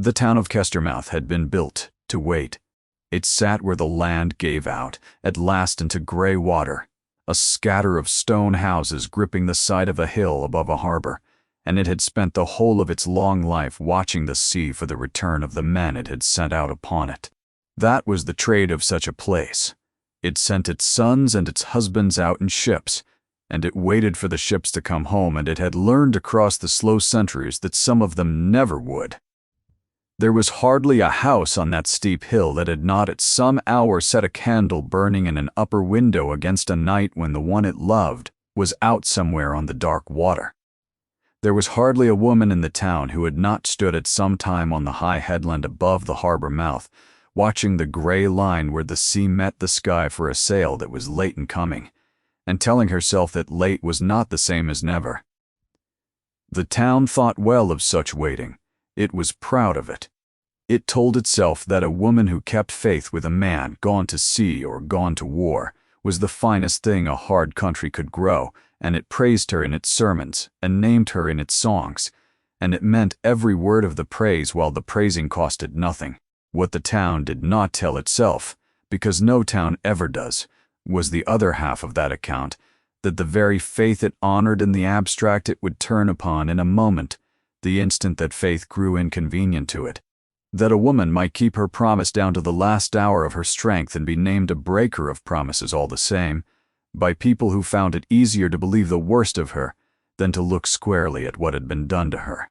The town of Kestermouth had been built to wait. It sat where the land gave out, at last into grey water, a scatter of stone houses gripping the side of a hill above a harbor, and it had spent the whole of its long life watching the sea for the return of the men it had sent out upon it. That was the trade of such a place. It sent its sons and its husbands out in ships, and it waited for the ships to come home, and it had learned across the slow centuries that some of them never would. There was hardly a house on that steep hill that had not at some hour set a candle burning in an upper window against a night when the one it loved was out somewhere on the dark water. There was hardly a woman in the town who had not stood at some time on the high headland above the harbor mouth, watching the gray line where the sea met the sky for a sail that was late in coming, and telling herself that late was not the same as never. The town thought well of such waiting. It was proud of it. It told itself that a woman who kept faith with a man gone to sea or gone to war was the finest thing a hard country could grow, and it praised her in its sermons and named her in its songs, and it meant every word of the praise while the praising costed nothing. What the town did not tell itself, because no town ever does, was the other half of that account, that the very faith it honored in the abstract it would turn upon in a moment, the instant that faith grew inconvenient to it. That a woman might keep her promise down to the last hour of her strength and be named a breaker of promises all the same, by people who found it easier to believe the worst of her than to look squarely at what had been done to her.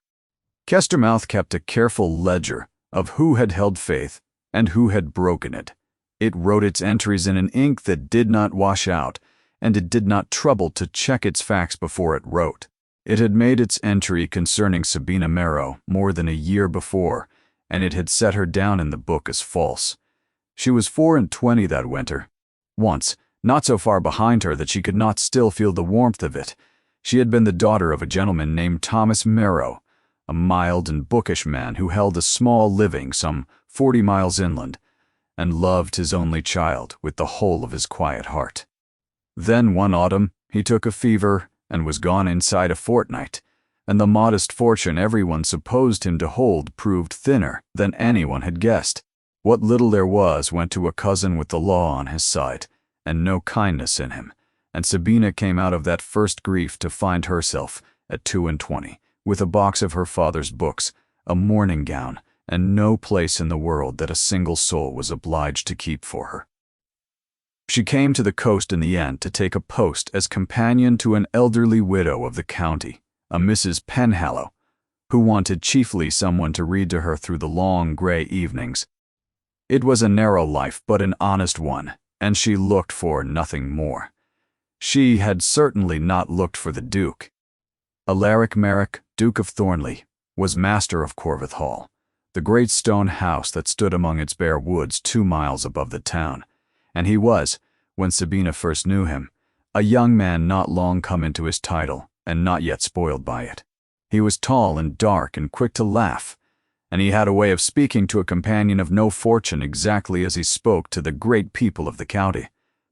Kestermouth kept a careful ledger of who had held faith and who had broken it. It wrote its entries in an ink that did not wash out, and it did not trouble to check its facts before it wrote. It had made its entry concerning Sabina Merrow more than a year before, and it had set her down in the book as false. She was 24 that winter. Once, not so far behind her that she could not still feel the warmth of it, she had been the daughter of a gentleman named Thomas Merrow, a mild and bookish man who held a small living some 40 miles inland, and loved his only child with the whole of his quiet heart. Then one autumn he took a fever and was gone inside a fortnight, and the modest fortune everyone supposed him to hold proved thinner than anyone had guessed. What little there was went to a cousin with the law on his side, and no kindness in him, and Sabina came out of that first grief to find herself, at 22, with a box of her father's books, a morning gown, and no place in the world that a single soul was obliged to keep for her. She came to the coast in the end to take a post as companion to an elderly widow of the county, a Mrs. Penhallow, who wanted chiefly someone to read to her through the long gray evenings. It was a narrow life, but an honest one, and she looked for nothing more. She had certainly not looked for the Duke. Alaric Merrick, Duke of Thornley, was master of Corveth Hall, the great stone house that stood among its bare woods 2 miles above the town, and he was, when Sabina first knew him, a young man not long come into his title and not yet spoiled by it. He was tall and dark and quick to laugh, and he had a way of speaking to a companion of no fortune exactly as he spoke to the great people of the county,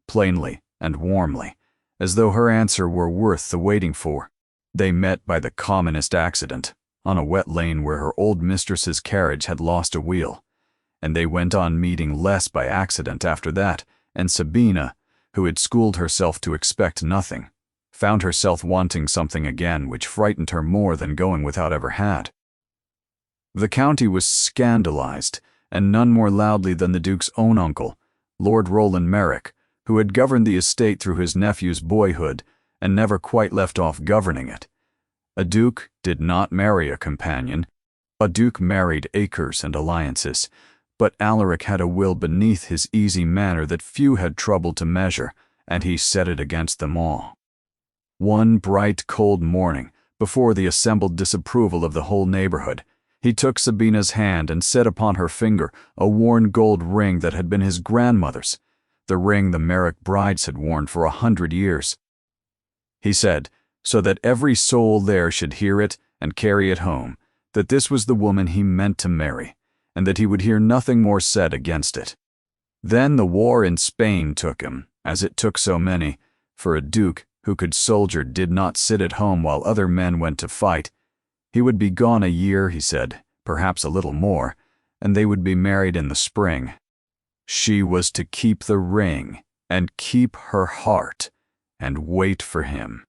plainly and warmly, as though her answer were worth the waiting for. They met by the commonest accident, on a wet lane where her old mistress's carriage had lost a wheel, and they went on meeting less by accident after that, and Sabina, who had schooled herself to expect nothing, found herself wanting something again which frightened her more than going without ever had. The county was scandalized, and none more loudly than the Duke's own uncle, Lord Roland Merrick, who had governed the estate through his nephew's boyhood and never quite left off governing it. A duke did not marry a companion. A duke married acres and alliances, but Alaric had a will beneath his easy manner that few had troubled to measure, and he set it against them all. One bright, cold morning, before the assembled disapproval of the whole neighborhood, he took Sabina's hand and set upon her finger a worn gold ring that had been his grandmother's, the ring the Merrick brides had worn for 100 years. He said, so that every soul there should hear it and carry it home, that this was the woman he meant to marry, and that he would hear nothing more said against it. Then the war in Spain took him, as it took so many, for a duke who could soldier did not sit at home while other men went to fight. He would be gone a year, he said, perhaps a little more, and they would be married in the spring. She was to keep the ring, and keep her heart, and wait for him.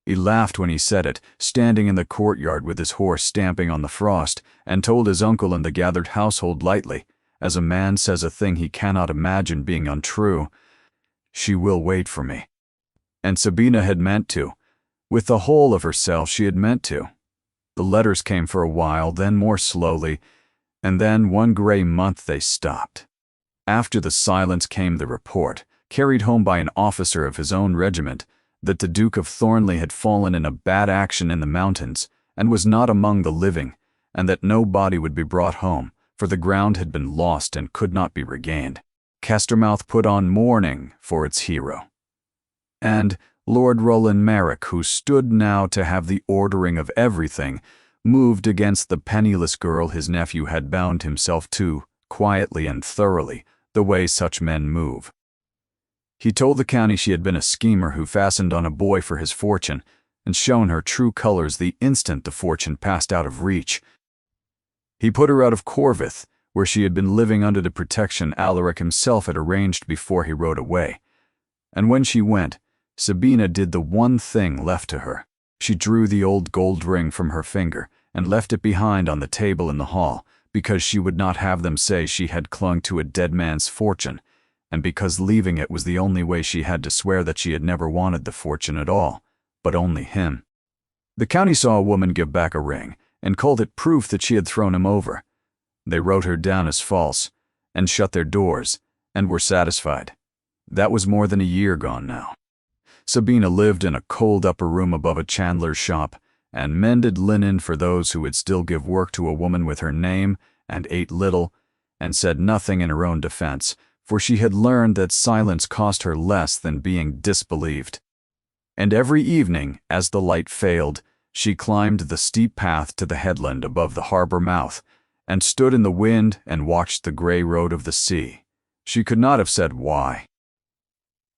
He laughed when he said it, standing in the courtyard with his horse stamping on the frost, and told his uncle and the gathered household lightly, as a man says a thing he cannot imagine being untrue, "She will wait for me." And Sabina had meant to. With the whole of herself she had meant to. The letters came for a while, then more slowly, and then one gray month they stopped. After the silence came the report, carried home by an officer of his own regiment, that the Duke of Thornley had fallen in a bad action in the mountains, and was not among the living, and that no body would be brought home, for the ground had been lost and could not be regained. Kestermouth put on mourning for its hero. And Lord Roland Merrick, who stood now to have the ordering of everything, moved against the penniless girl his nephew had bound himself to, quietly and thoroughly, the way such men move. He told the county she had been a schemer who fastened on a boy for his fortune, and shown her true colors the instant the fortune passed out of reach. He put her out of Corvith, where she had been living under the protection Alaric himself had arranged before he rode away. And when she went, Sabina did the one thing left to her. She drew the old gold ring from her finger and left it behind on the table in the hall, because she would not have them say she had clung to a dead man's fortune, and because leaving it was the only way she had to swear that she had never wanted the fortune at all, but only him. The county saw a woman give back a ring, and called it proof that she had thrown him over. They wrote her down as false, and shut their doors, and were satisfied. That was more than a year gone now. Sabina lived in a cold upper room above a chandler's shop, and mended linen for those who would still give work to a woman with her name, and ate little, and said nothing in her own defense, for she had learned that silence cost her less than being disbelieved. And every evening, as the light failed, she climbed the steep path to the headland above the harbor mouth, and stood in the wind and watched the gray road of the sea. She could not have said why.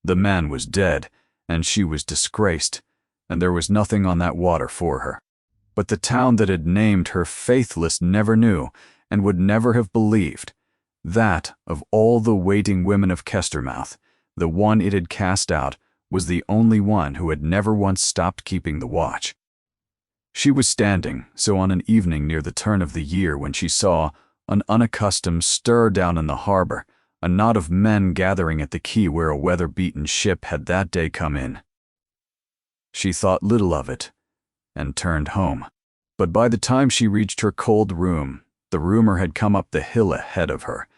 The man was dead, and she was disgraced, and there was nothing on that water for her. But the town that had named her faithless never knew, and would never have believed, that, of all the waiting women of Kestermouth, the one it had cast out was the only one who had never once stopped keeping the watch. She was standing so on an evening near the turn of the year when she saw an unaccustomed stir down in the harbor, a knot of men gathering at the quay where a weather-beaten ship had that day come in. She thought little of it, and turned home. But by the time she reached her cold room, the rumor had come up the hill ahead of her,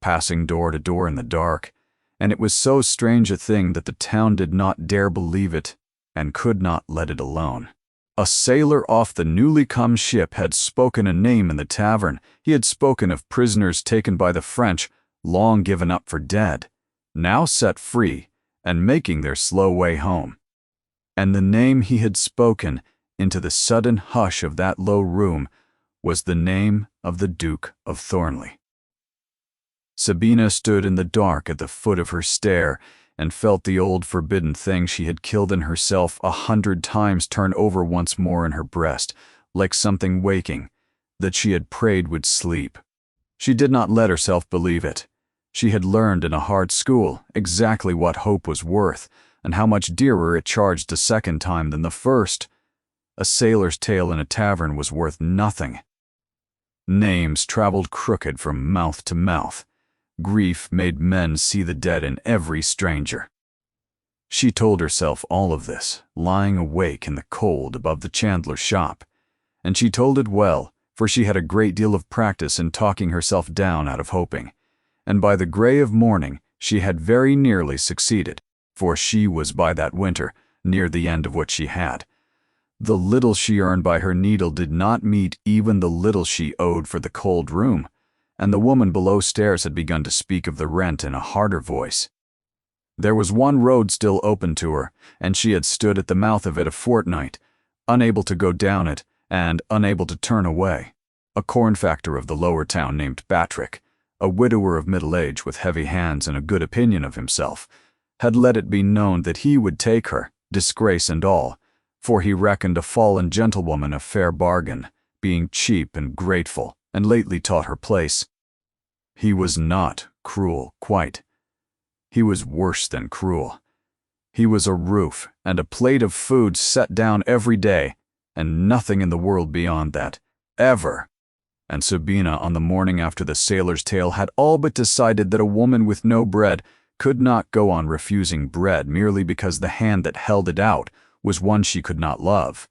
passing door to door in the dark, and it was so strange a thing that the town did not dare believe it, and could not let it alone. A sailor off the newly come ship had spoken a name in the tavern. He had spoken of prisoners taken by the French, long given up for dead, now set free, and making their slow way home. And the name he had spoken into the sudden hush of that low room was the name of the Duke of Thornley. Sabina stood in the dark at the foot of her stair, and felt the old forbidden thing she had killed in herself 100 times turn over once more in her breast, like something waking, that she had prayed would sleep. She did not let herself believe it. She had learned in a hard school exactly what hope was worth, and how much dearer it charged a second time than the first. A sailor's tale in a tavern was worth nothing. Names traveled crooked from mouth to mouth. Grief made men see the dead in every stranger. She told herself all of this, lying awake in the cold above the chandler's shop, and she told it well, for she had a great deal of practice in talking herself down out of hoping, and by the gray of morning she had very nearly succeeded, for she was by that winter near the end of what she had. The little she earned by her needle did not meet even the little she owed for the cold room, and the woman below stairs had begun to speak of the rent in a harder voice. There was one road still open to her, and she had stood at the mouth of it a fortnight, unable to go down it, and unable to turn away. A corn factor of the lower town named Batrick, a widower of middle age with heavy hands and a good opinion of himself, had let it be known that he would take her, disgrace and all, for he reckoned a fallen gentlewoman a fair bargain, being cheap and grateful, and lately taught her place. He was not cruel, quite. He was worse than cruel. He was a roof and a plate of food set down every day, and nothing in the world beyond that, ever. And Sabina, on the morning after the sailor's tale, had all but decided that a woman with no bread could not go on refusing bread merely because the hand that held it out was one she could not love.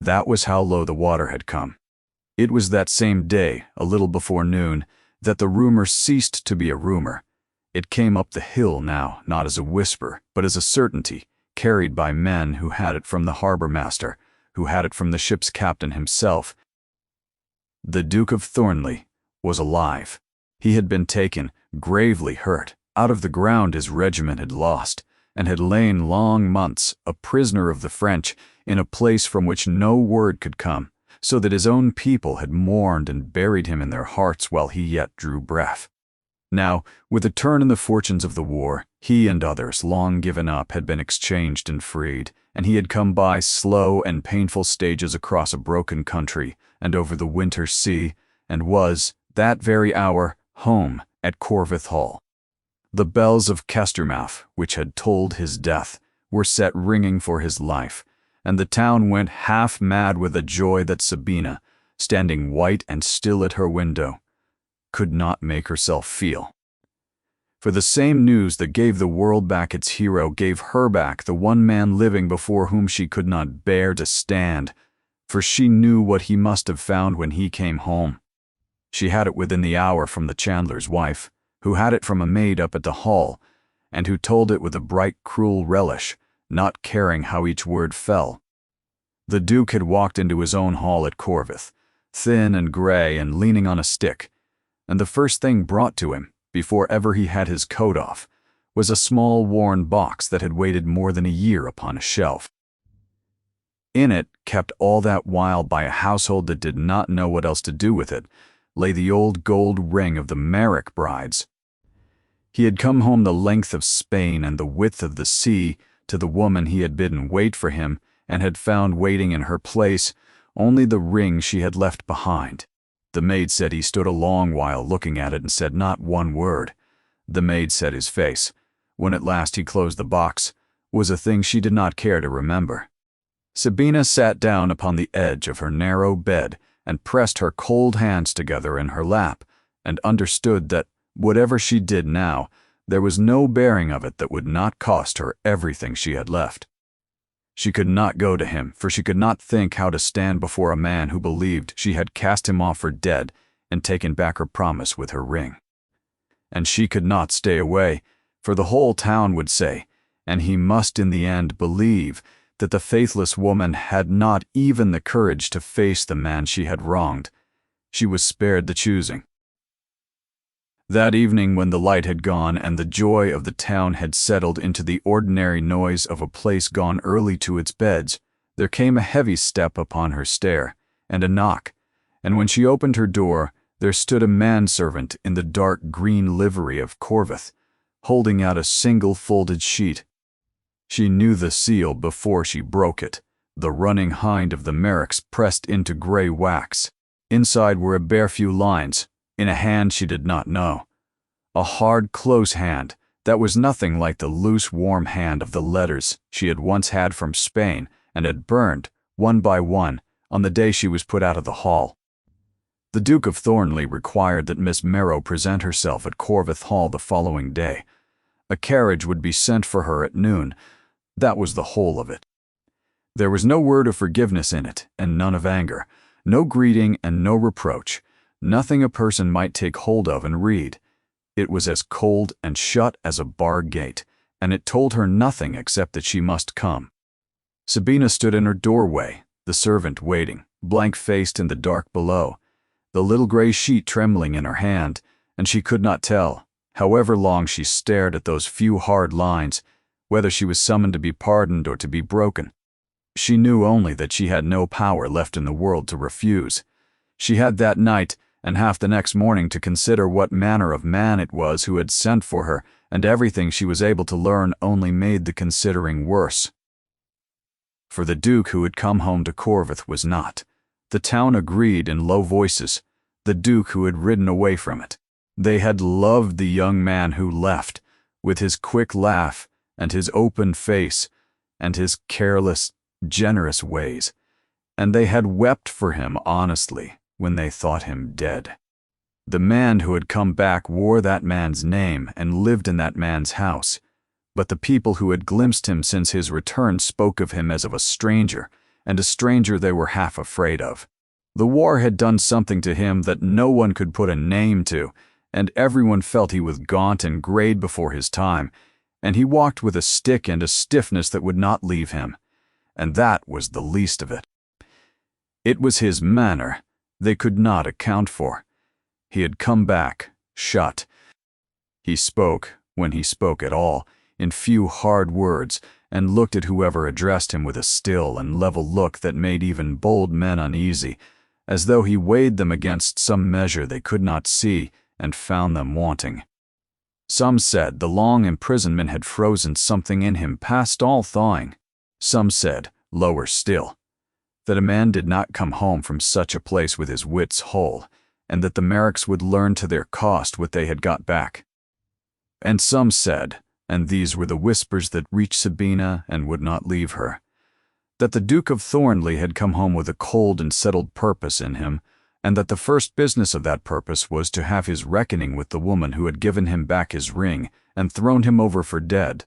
That was how low the water had come. It was that same day, a little before noon, that the rumor ceased to be a rumor. It came up the hill now, not as a whisper, but as a certainty, carried by men who had it from the harbor master, who had it from the ship's captain himself. The Duke of Thornley was alive. He had been taken, gravely hurt, out of the ground his regiment had lost, and had lain long months, a prisoner of the French, in a place from which no word could come, so that his own people had mourned and buried him in their hearts while he yet drew breath. Now, with a turn in the fortunes of the war, he and others, long given up, had been exchanged and freed, and he had come by slow and painful stages across a broken country and over the winter sea, and was, that very hour, home at Corvith Hall. The bells of Kestermouth, which had tolled his death, were set ringing for his life, and the town went half mad with a joy that Sabina, standing white and still at her window, could not make herself feel. For the same news that gave the world back its hero gave her back the one man living before whom she could not bear to stand, for she knew what he must have found when he came home. She had it within the hour from the chandler's wife, who had it from a maid up at the hall, and who told it with a bright, cruel relish, not caring how each word fell. The Duke had walked into his own hall at Corvith, thin and gray and leaning on a stick, and the first thing brought to him, before ever he had his coat off, was a small worn box that had waited more than a year upon a shelf. In it, kept all that while by a household that did not know what else to do with it, lay the old gold ring of the Merrick brides. He had come home the length of Spain and the width of the sea to the woman he had bidden wait for him, and had found waiting in her place only the ring she had left behind. The maid said he stood a long while looking at it and said not one word. The maid said his face, when at last he closed the box, was a thing she did not care to remember. Sabina sat down upon the edge of her narrow bed and pressed her cold hands together in her lap, and understood that, whatever she did now, there was no bearing of it that would not cost her everything she had left. She could not go to him, for she could not think how to stand before a man who believed she had cast him off for dead and taken back her promise with her ring. And she could not stay away, for the whole town would say, and he must in the end believe, that the faithless woman had not even the courage to face the man she had wronged. She was spared the choosing. That evening, when the light had gone and the joy of the town had settled into the ordinary noise of a place gone early to its beds, there came a heavy step upon her stair, and a knock, and when she opened her door, there stood a manservant in the dark green livery of Corvith, holding out a single folded sheet. She knew the seal before she broke it, the running hind of the Merricks pressed into gray wax. Inside were a bare few lines, in a hand she did not know. A hard, close hand that was nothing like the loose, warm hand of the letters she had once had from Spain and had burned, one by one, on the day she was put out of the hall. The Duke of Thornley required that Miss Merrow present herself at Corvith Hall the following day. A carriage would be sent for her at noon. That was the whole of it. There was no word of forgiveness in it, and none of anger, no greeting and no reproach, nothing a person might take hold of and read. It was as cold and shut as a barred gate, and it told her nothing except that she must come. Sabina stood in her doorway, the servant waiting, blank-faced in the dark below, the little gray sheet trembling in her hand, and she could not tell, however long she stared at those few hard lines, whether she was summoned to be pardoned or to be broken. She knew only that she had no power left in the world to refuse. She had that night and half the next morning to consider what manner of man it was who had sent for her, and everything she was able to learn only made the considering worse. For the Duke who had come home to Corvith was not. The town agreed in low voices. the Duke who had ridden away from it. They had loved the young man who left, with his quick laugh and his open face and his careless, generous ways, and they had wept for him honestly when they thought him dead. The man who had come back wore that man's name and lived in that man's house, but the people who had glimpsed him since his return spoke of him as of a stranger, and a stranger they were half afraid of. The war had done something to him that no one could put a name to, and everyone felt he was gaunt and grayed before his time, and he walked with a stick and a stiffness that would not leave him, and that was the least of it. It was his manner they could not account for. He had come back, shut. He spoke, when he spoke at all, in few hard words, and looked at whoever addressed him with a still and level look that made even bold men uneasy, as though he weighed them against some measure they could not see and found them wanting. Some said the long imprisonment had frozen something in him past all thawing. Some said, lower still, that a man did not come home from such a place with his wits whole, and that the Merricks would learn to their cost what they had got back. And some said, and these were the whispers that reached Sabina and would not leave her, that the Duke of Thornley had come home with a cold and settled purpose in him, and that the first business of that purpose was to have his reckoning with the woman who had given him back his ring and thrown him over for dead.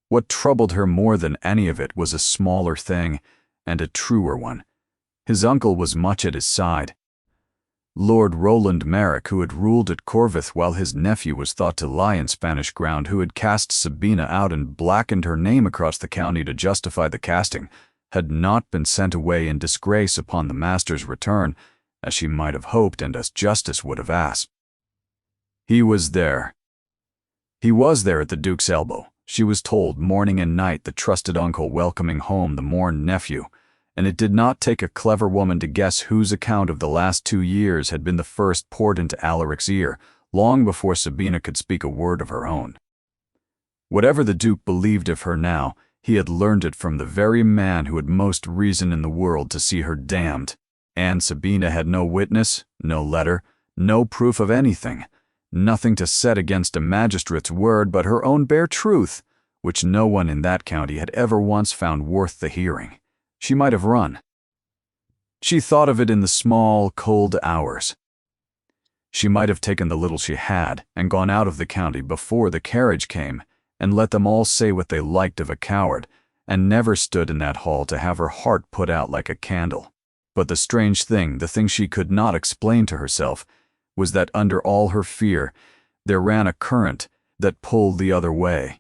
What troubled her more than any of it was a smaller thing, and a truer one. His uncle was much at his side. Lord Roland Merrick, who had ruled at Corvith while his nephew was thought to lie in Spanish ground, who had cast Sabina out and blackened her name across the county to justify the casting, had not been sent away in disgrace upon the master's return, as she might have hoped and as justice would have asked. He was there. He was there at the Duke's elbow, she was told morning and night, the trusted uncle welcoming home the mourned nephew, and it did not take a clever woman to guess whose account of the last 2 years had been the first poured into Alaric's ear, long before Sabina could speak a word of her own. Whatever the Duke believed of her now, he had learned it from the very man who had most reason in the world to see her damned, and Sabina had no witness, no letter, no proof of anything, nothing to set against a magistrate's word but her own bare truth, which no one in that county had ever once found worth the hearing. She might have run. She thought of it in the small, cold hours. She might have taken the little she had and gone out of the county before the carriage came, and let them all say what they liked of a coward, and never stood in that hall to have her heart put out like a candle. But the strange thing, the thing she could not explain to herself, was that under all her fear there ran a current that pulled the other way,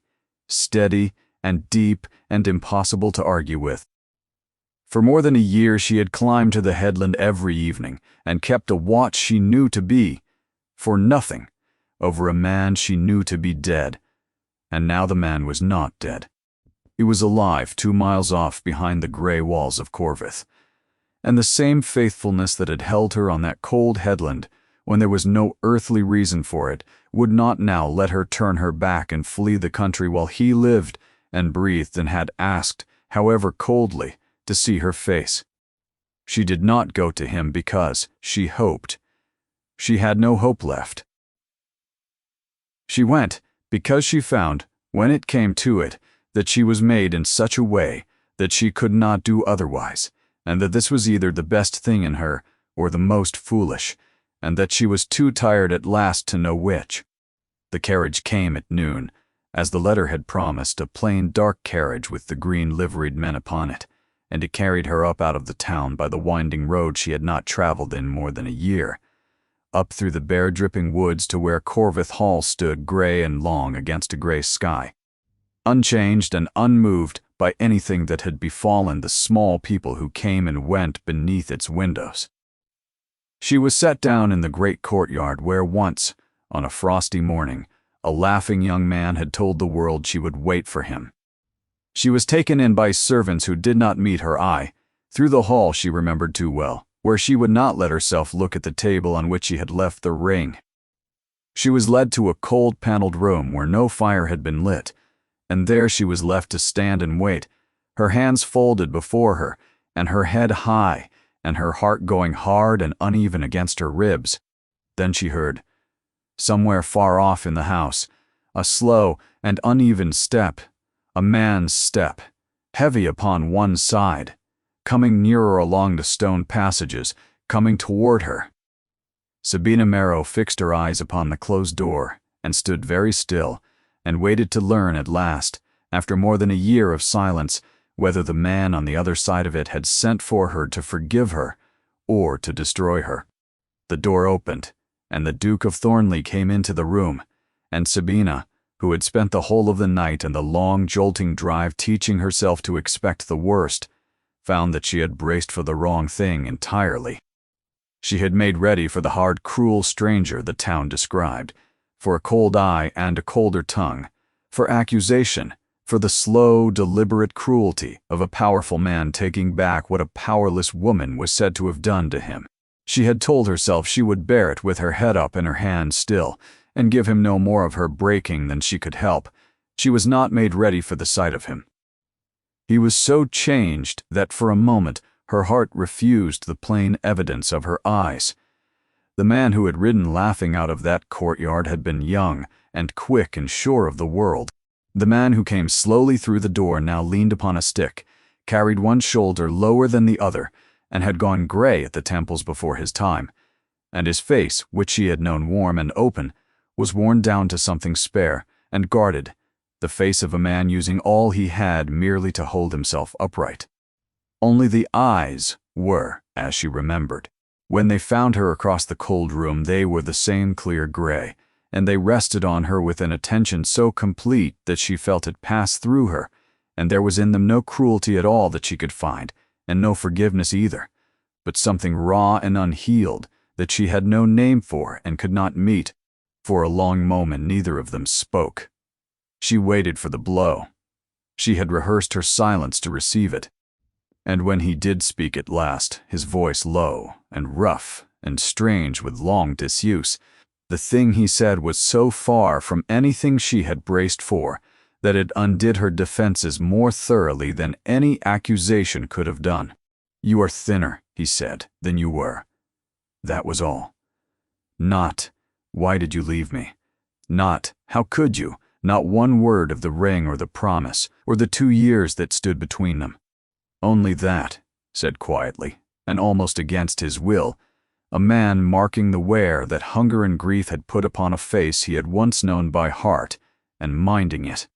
steady and deep and impossible to argue with. For more than a year she had climbed to the headland every evening and kept a watch she knew to be, for nothing, over a man she knew to be dead. And now the man was not dead. He was alive 2 miles off behind the grey walls of Corvith. And the same faithfulness that had held her on that cold headland, when there was no earthly reason for it, would not now let her turn her back and flee the country while he lived and breathed and had asked, however coldly, to see her face. She did not go to him because she hoped. She had no hope left. She went because she found, when it came to it, that she was made in such a way that she could not do otherwise, and that this was either the best thing in her or the most foolish, and that she was too tired at last to know which. The carriage came at noon, as the letter had promised, a plain dark carriage with the green liveried men upon it, and it carried her up out of the town by the winding road she had not traveled in more than a year, up through the bare dripping woods to where Corvith Hall stood grey and long against a grey sky, unchanged and unmoved by anything that had befallen the small people who came and went beneath its windows. She was set down in the great courtyard where once, on a frosty morning, a laughing young man had told the world she would wait for him. She was taken in by servants who did not meet her eye, through the hall she remembered too well, where she would not let herself look at the table on which she had left the ring. She was led to a cold paneled room where no fire had been lit, and there she was left to stand and wait, her hands folded before her, and her head high, and her heart going hard and uneven against her ribs. Then she heard, somewhere far off in the house, a slow and uneven step, a man's step, heavy upon one side, coming nearer along the stone passages, coming toward her. Sabina Marrow fixed her eyes upon the closed door and stood very still and waited to learn at last, after more than a year of silence, whether the man on the other side of it had sent for her to forgive her or to destroy her. The door opened, and the Duke of Thornley came into the room, and Sabina, who had spent the whole of the night and the long jolting drive teaching herself to expect the worst, found that she had braced for the wrong thing entirely. She had made ready for the hard, cruel stranger the town described, for a cold eye and a colder tongue, for accusation, for the slow, deliberate cruelty of a powerful man taking back what a powerless woman was said to have done to him. She had told herself she would bear it with her head up and her hands still, and give him no more of her breaking than she could help. She was not made ready for the sight of him. He was so changed that for a moment her heart refused the plain evidence of her eyes. The man who had ridden laughing out of that courtyard had been young and quick and sure of the world. The man who came slowly through the door now leaned upon a stick, carried one shoulder lower than the other, and had gone gray at the temples before his time, and his face, which she had known warm and open, was worn down to something spare and guarded, the face of a man using all he had merely to hold himself upright. Only the eyes were, as she remembered. When they found her across the cold room, they were the same clear gray, and they rested on her with an attention so complete that she felt it pass through her, and there was in them no cruelty at all that she could find, and no forgiveness either, but something raw and unhealed that she had no name for and could not meet. For a long moment neither of them spoke. She waited for the blow. She had rehearsed her silence to receive it. And when he did speak at last, his voice low and rough and strange with long disuse, the thing he said was so far from anything she had braced for that it undid her defenses more thoroughly than any accusation could have done. "You are thinner," he said, "than you were." That was all. Not, "Why did you leave me?" Not, "How could you?" Not one word of the ring or the promise, or the 2 years that stood between them. Only that, said quietly, and almost against his will, a man marking the wear that hunger and grief had put upon a face he had once known by heart, and minding it.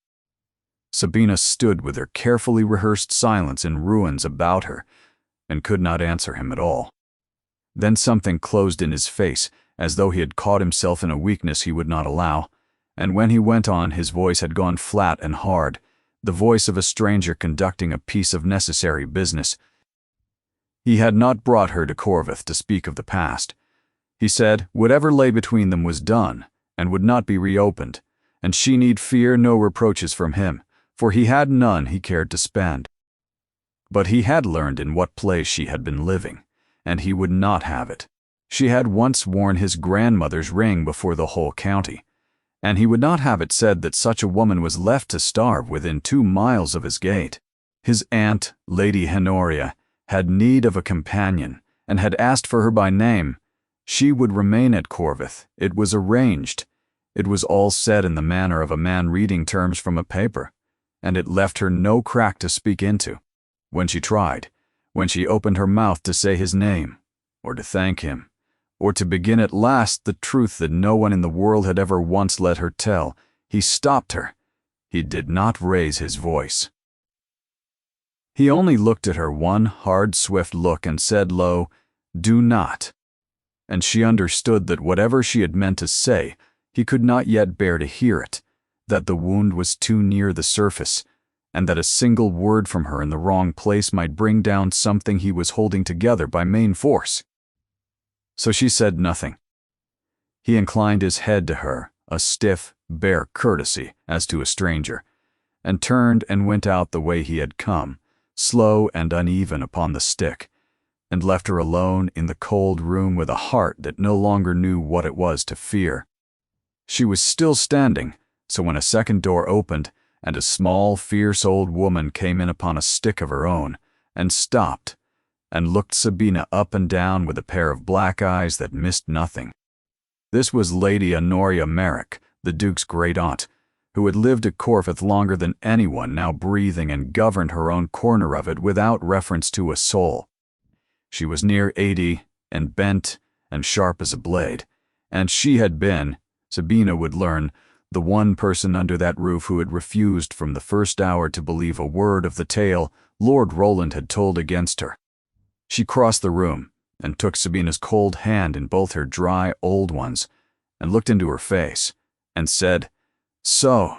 Sabina stood with her carefully rehearsed silence in ruins about her, and could not answer him at all. Then something closed in his face, as though he had caught himself in a weakness he would not allow, and when he went on his voice had gone flat and hard, the voice of a stranger conducting a piece of necessary business. He had not brought her to Corvith to speak of the past. He said whatever lay between them was done, and would not be reopened, and she need fear no reproaches from him, for he had none he cared to spend. But he had learned in what place she had been living, and he would not have it. She had once worn his grandmother's ring before the whole county, and he would not have it said that such a woman was left to starve within 2 miles of his gate. His aunt, Lady Honoria, had need of a companion, and had asked for her by name. She would remain at Corvith. It was arranged. It was all said in the manner of a man reading terms from a paper, and it left her no crack to speak into. When she tried, when she opened her mouth to say his name, or to thank him, or to begin at last the truth that no one in the world had ever once let her tell, he stopped her. He did not raise his voice. He only looked at her one hard, swift look and said low, "Do not." And she understood that whatever she had meant to say, he could not yet bear to hear it, that the wound was too near the surface, and that a single word from her in the wrong place might bring down something he was holding together by main force. So she said nothing. He inclined his head to her, a stiff, bare courtesy as to a stranger, and turned and went out the way he had come, slow and uneven upon the stick, and left her alone in the cold room with a heart that no longer knew what it was to fear. She was still standing, so when a second door opened, and a small, fierce old woman came in upon a stick of her own, and stopped, and looked Sabina up and down with a pair of black eyes that missed nothing. This was Lady Honoria Merrick, the Duke's great-aunt, who had lived at Corfeth longer than anyone now breathing and governed her own corner of it without reference to a soul. She was near 80 and bent and sharp as a blade, and she had been, Sabina would learn, the one person under that roof who had refused from the first hour to believe a word of the tale Lord Roland had told against her. She crossed the room and took Sabina's cold hand in both her dry old ones and looked into her face and said, "So,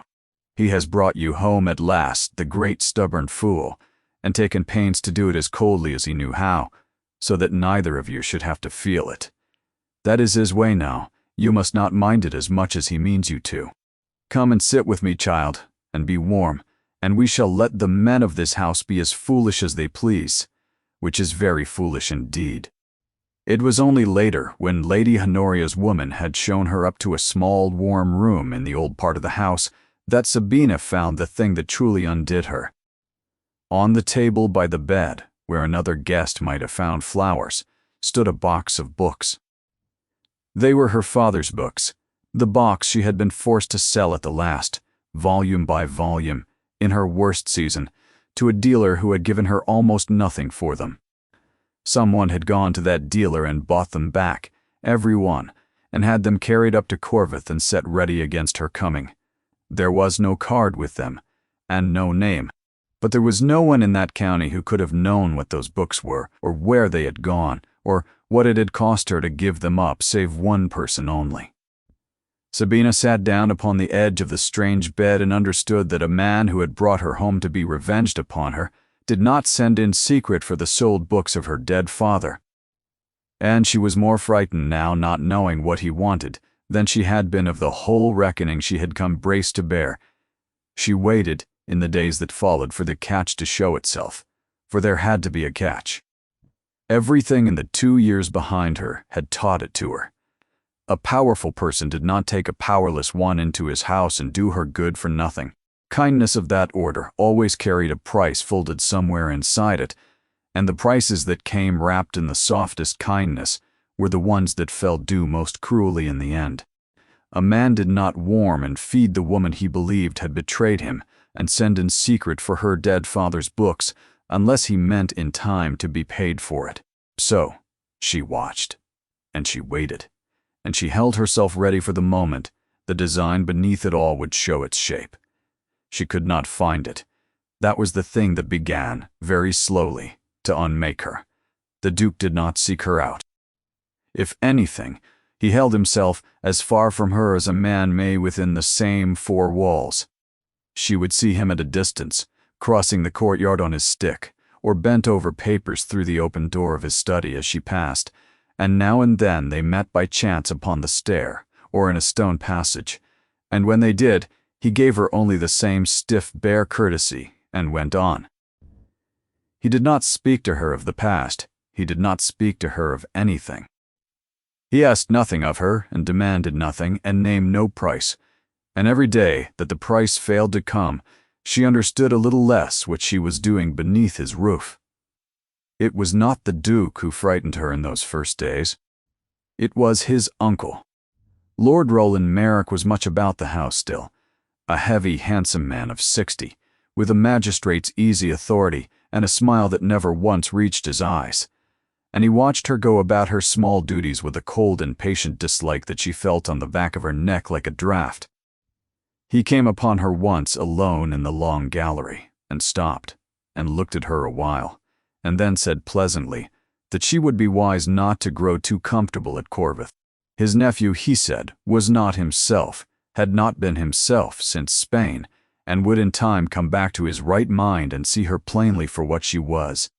he has brought you home at last, the great stubborn fool, and taken pains to do it as coldly as he knew how, so that neither of you should have to feel it. That is his way now. You must not mind it as much as he means you to. Come and sit with me, child, and be warm, and we shall let the men of this house be as foolish as they please, which is very foolish indeed." It was only later, when Lady Honoria's woman had shown her up to a small, warm room in the old part of the house, that Sabina found the thing that truly undid her. On the table by the bed, where another guest might have found flowers, stood a box of books. They were her father's books, the box she had been forced to sell at the last, volume by volume, in her worst season, to a dealer who had given her almost nothing for them. Someone had gone to that dealer and bought them back, every one, and had them carried up to Corfeth and set ready against her coming. There was no card with them, and no name, but there was no one in that county who could have known what those books were, or where they had gone, or what it had cost her to give them up, save one person only. Sabina sat down upon the edge of the strange bed and understood that a man who had brought her home to be revenged upon her did not send in secret for the sold books of her dead father. And she was more frightened now, not knowing what he wanted, than she had been of the whole reckoning she had come braced to bear. She waited, in the days that followed, for the catch to show itself, for there had to be a catch. Everything in the 2 years behind her had taught it to her. A powerful person did not take a powerless one into his house and do her good for nothing. Kindness of that order always carried a price folded somewhere inside it, and the prices that came wrapped in the softest kindness were the ones that fell due most cruelly in the end. A man did not warm and feed the woman he believed had betrayed him and send in secret for her dead father's books unless he meant in time to be paid for it. So, she watched, and she waited, and she held herself ready for the moment the design beneath it all would show its shape. She could not find it. That was the thing that began, very slowly, to unmake her. The Duke did not seek her out. If anything, he held himself as far from her as a man may within the same four walls. She would see him at a distance, crossing the courtyard on his stick, or bent over papers through the open door of his study as she passed, and now and then they met by chance upon the stair, or in a stone passage, and when they did, he gave her only the same stiff, bare courtesy, and went on. He did not speak to her of the past. He did not speak to her of anything. He asked nothing of her, and demanded nothing, and named no price. And every day that the price failed to come, she understood a little less what she was doing beneath his roof. It was not the Duke who frightened her in those first days. It was his uncle. Lord Roland Merrick was much about the house still, a heavy, handsome man of 60, with a magistrate's easy authority and a smile that never once reached his eyes. And he watched her go about her small duties with a cold and patient dislike that she felt on the back of her neck like a draught. He came upon her once alone in the long gallery, and stopped, and looked at her a while, and then said pleasantly that she would be wise not to grow too comfortable at Corfeth. His nephew, he said, was not himself, had not been himself since Spain, and would in time come back to his right mind and see her plainly for what she was.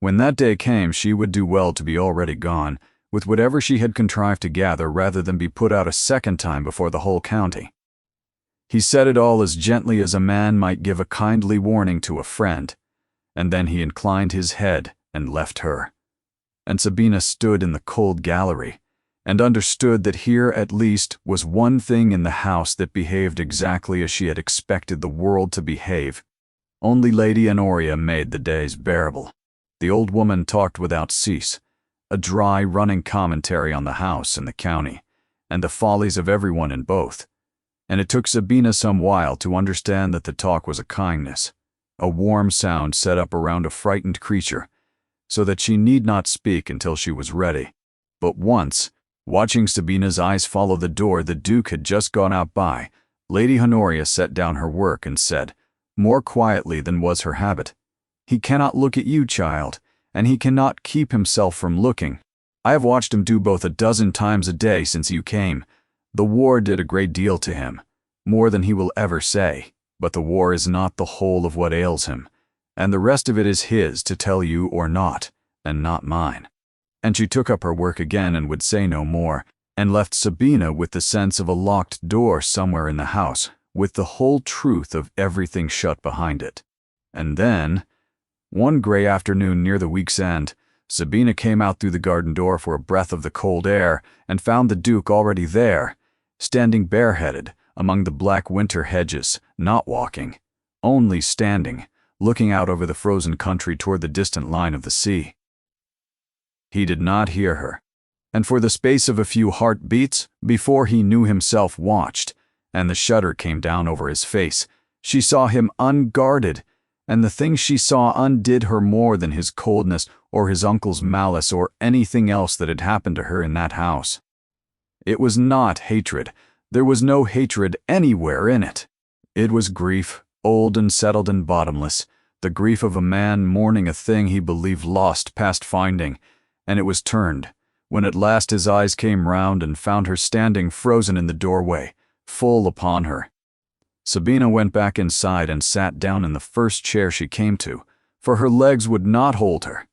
When that day came, she would do well to be already gone, with whatever she had contrived to gather, rather than be put out a second time before the whole county. He said it all as gently as a man might give a kindly warning to a friend, and then he inclined his head and left her. And Sabina stood in the cold gallery, and understood that here at least was one thing in the house that behaved exactly as she had expected the world to behave. Only Lady Honoria made the days bearable. The old woman talked without cease, a dry, running commentary on the house and the county, and the follies of everyone in both. And it took Sabina some while to understand that the talk was a kindness, a warm sound set up around a frightened creature, so that she need not speak until she was ready. But once, watching Sabina's eyes follow the door the Duke had just gone out by, Lady Honoria set down her work and said, more quietly than was her habit, "He cannot look at you, child, and he cannot keep himself from looking. I have watched him do both 12 times a day since you came. The war did a great deal to him, more than he will ever say, but the war is not the whole of what ails him, and the rest of it is his to tell you or not, and not mine." And she took up her work again and would say no more, and left Sabina with the sense of a locked door somewhere in the house, with the whole truth of everything shut behind it. And then, one gray afternoon near the week's end, Sabina came out through the garden door for a breath of the cold air and found the Duke already there, standing bareheaded among the black winter hedges, not walking, only standing, looking out over the frozen country toward the distant line of the sea. He did not hear her, and for the space of a few heartbeats, before he knew himself watched, and the shudder came down over his face, she saw him unguarded, and the thing she saw undid her more than his coldness or his uncle's malice or anything else that had happened to her in that house. It was not hatred. There was no hatred anywhere in it. It was grief, old and settled and bottomless, the grief of a man mourning a thing he believed lost past finding, and it was turned, when at last his eyes came round and found her standing frozen in the doorway, full upon her. Sabina went back inside and sat down in the first chair she came to, for her legs would not hold her.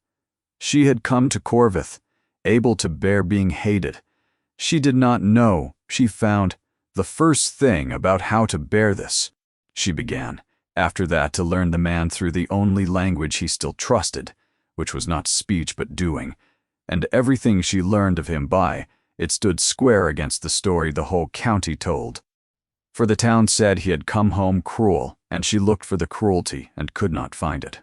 She had come to Corvith, able to bear being hated. She did not know, she found, the first thing about how to bear this. She began, after that, to learn the man through the only language he still trusted, which was not speech but doing, and everything she learned of him by, it stood square against the story the whole county told. For the town said he had come home cruel, and she looked for the cruelty and could not find it.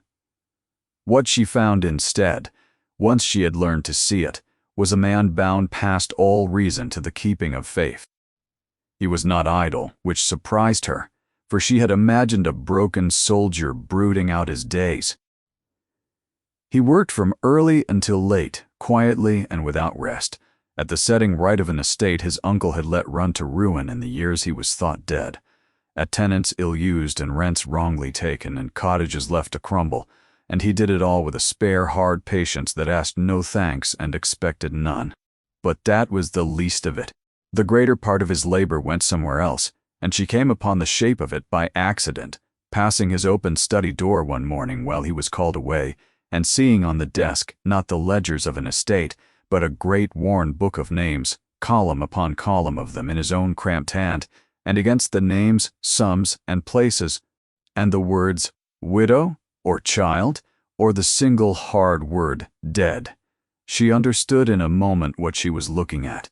What she found instead, once she had learned to see it, was a man bound past all reason to the keeping of faith. He was not idle, which surprised her, for she had imagined a broken soldier brooding out his days. He worked from early until late, quietly and without rest, at the setting right of an estate his uncle had let run to ruin in the years he was thought dead, at tenants ill-used and rents wrongly taken and cottages left to crumble, and he did it all with a spare, hard patience that asked no thanks and expected none. But that was the least of it. The greater part of his labor went somewhere else, and she came upon the shape of it by accident, passing his open study door one morning while he was called away, and seeing on the desk not the ledgers of an estate, but a great worn book of names, column upon column of them in his own cramped hand, and against the names, sums, and places, and the words widow, or child, or the single hard word dead. She understood in a moment what she was looking at.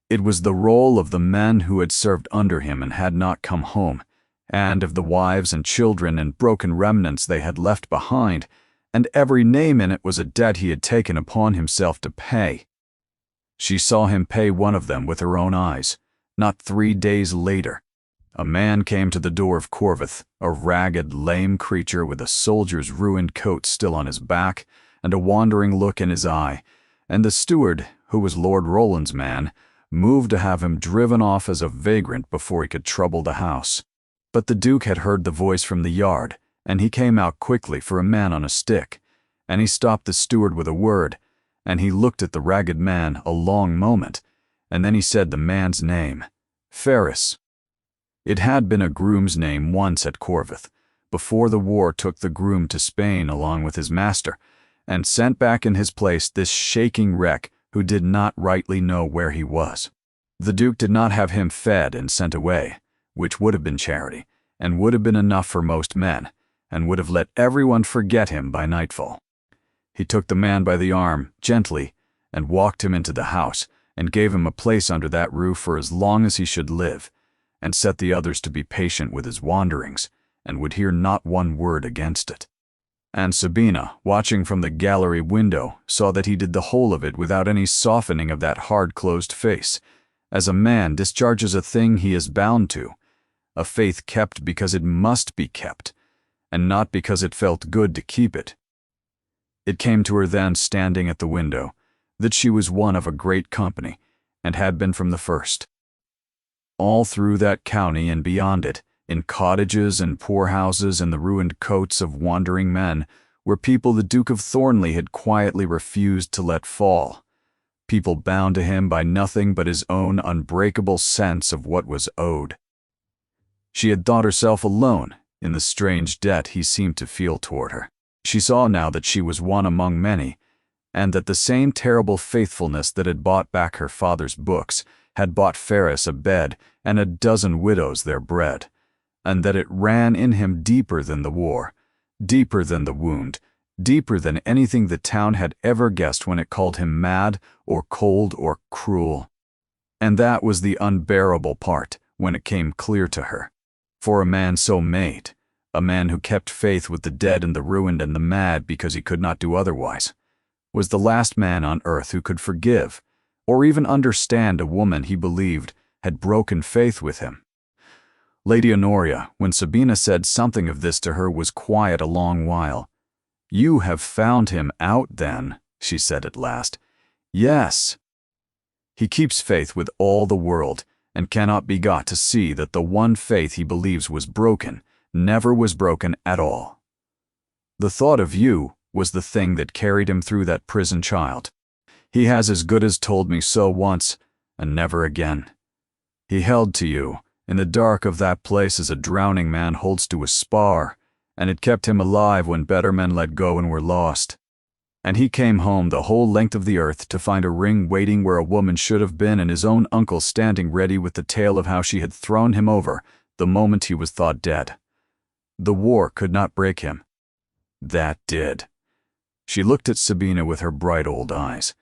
It was the roll of the men who had served under him and had not come home, and of the wives and children and broken remnants they had left behind, and every name in it was a debt he had taken upon himself to pay. She saw him pay one of them with her own eyes, not 3 days later. A man came to the door of Corvith, a ragged, lame creature with a soldier's ruined coat still on his back and a wandering look in his eye, and the steward, who was Lord Roland's man, moved to have him driven off as a vagrant before he could trouble the house. But the Duke had heard the voice from the yard, and he came out quickly for a man on a stick, and he stopped the steward with a word, and he looked at the ragged man a long moment, and then he said the man's name, Ferris. It had been a groom's name once at Corvith, before the war took the groom to Spain along with his master, and sent back in his place this shaking wreck who did not rightly know where he was. The Duke did not have him fed and sent away, which would have been charity, and would have been enough for most men, and would have let everyone forget him by nightfall. He took the man by the arm, gently, and walked him into the house, and gave him a place under that roof for as long as he should live, and set the others to be patient with his wanderings, and would hear not one word against it. And Sabina, watching from the gallery window, saw that he did the whole of it without any softening of that hard-closed face, as a man discharges a thing he is bound to, a faith kept because it must be kept, and not because it felt good to keep it. It came to her then, standing at the window, that she was one of a great company, and had been from the first. All through that county and beyond it, in cottages and poorhouses and the ruined coats of wandering men, were people the Duke of Thornley had quietly refused to let fall, people bound to him by nothing but his own unbreakable sense of what was owed. She had thought herself alone in the strange debt he seemed to feel toward her. She saw now that she was one among many, and that the same terrible faithfulness that had bought back her father's books had bought Ferris a bed and a dozen widows their bread, and that it ran in him deeper than the war, deeper than the wound, deeper than anything the town had ever guessed when it called him mad or cold or cruel. And that was the unbearable part when it came clear to her. For a man so made, a man who kept faith with the dead and the ruined and the mad because he could not do otherwise, was the last man on earth who could forgive or even understand a woman he believed had broken faith with him. Lady Honoria, when Sabina said something of this to her, was quiet a long while. "You have found him out, then," she said at last. "Yes. He keeps faith with all the world, and cannot be got to see that the one faith he believes was broken, never was broken at all. The thought of you was the thing that carried him through that prison child. He has as good as told me so once, and never again. He held to you in the dark of that place as a drowning man holds to a spar, and it kept him alive when better men let go and were lost. And he came home the whole length of the earth to find a ring waiting where a woman should have been, and his own uncle standing ready with the tale of how she had thrown him over the moment he was thought dead. The war could not break him. That did." She looked at Sabina with her bright old eyes.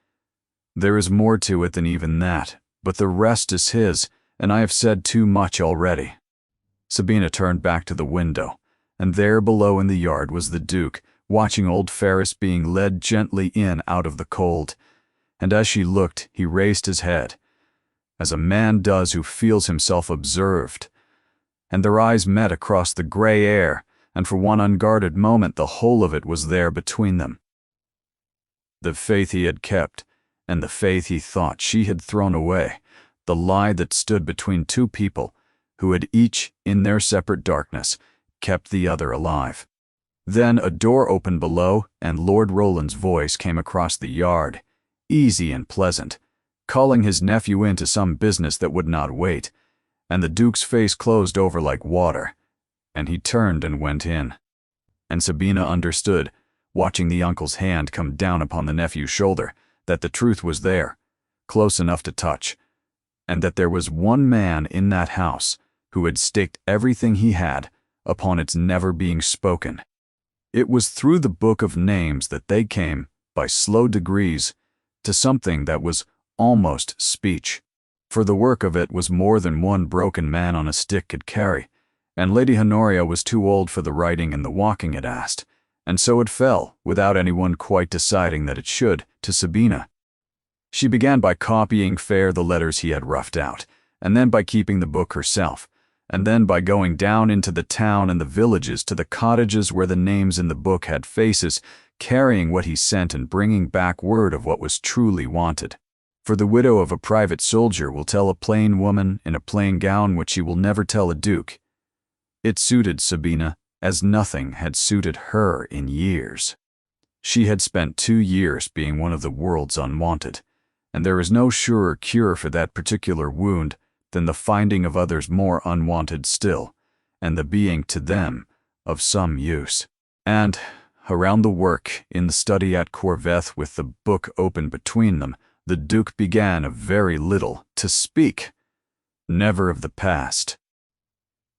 "There is more to it than even that, but the rest is his, and I have said too much already." Sabina turned back to the window, and there below in the yard was the Duke, watching old Ferris being led gently in out of the cold, and as she looked he raised his head, as a man does who feels himself observed, and their eyes met across the gray air, and for one unguarded moment the whole of it was there between them. The faith he had kept, and the faith he thought she had thrown away, the lie that stood between two people who had each, in their separate darkness, kept the other alive. Then a door opened below, and Lord Roland's voice came across the yard, easy and pleasant, calling his nephew into some business that would not wait, and the Duke's face closed over like water, and he turned and went in. And Sabina understood, watching the uncle's hand come down upon the nephew's shoulder, that the truth was there, close enough to touch, and that there was one man in that house who had staked everything he had upon its never being spoken. It was through the book of names that they came, by slow degrees, to something that was almost speech, for the work of it was more than one broken man on a stick could carry, and Lady Honoria was too old for the writing and the walking it asked, and so it fell, without anyone quite deciding that it should, to Sabina. She began by copying fair the letters he had roughed out, and then by keeping the book herself, and then by going down into the town and the villages to the cottages where the names in the book had faces, carrying what he sent and bringing back word of what was truly wanted. For the widow of a private soldier will tell a plain woman in a plain gown what she will never tell a duke. It suited Sabina as nothing had suited her in years. She had spent 2 years being one of the world's unwanted, and there is no surer cure for that particular wound than the finding of others more unwanted still, and the being to them of some use. And, around the work, in the study at Corveth with the book open between them, the Duke began of very little to speak, never of the past,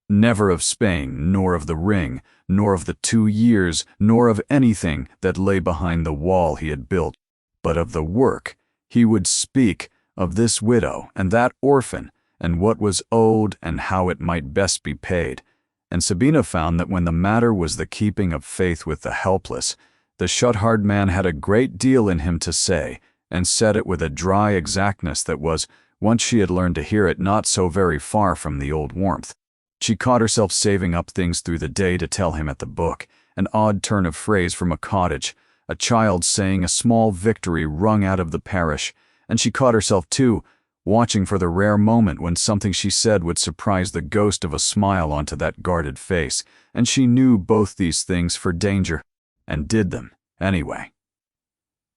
never of Spain, nor of the ring, nor of the 2 years, nor of anything that lay behind the wall he had built, but of the work. He would speak of this widow and that orphan, and what was owed and how it might best be paid. And Sabina found that when the matter was the keeping of faith with the helpless, the shut-hard man had a great deal in him to say, and said it with a dry exactness that was, Once she had learned to hear it not so very far from the old warmth. She caught herself saving up things through the day to tell him at the book, an odd turn of phrase from a cottage, a child saying a small victory wrung out of the parish, and she caught herself too, watching for the rare moment when something she said would surprise the ghost of a smile onto that guarded face, and she knew both these things for danger, and did them anyway.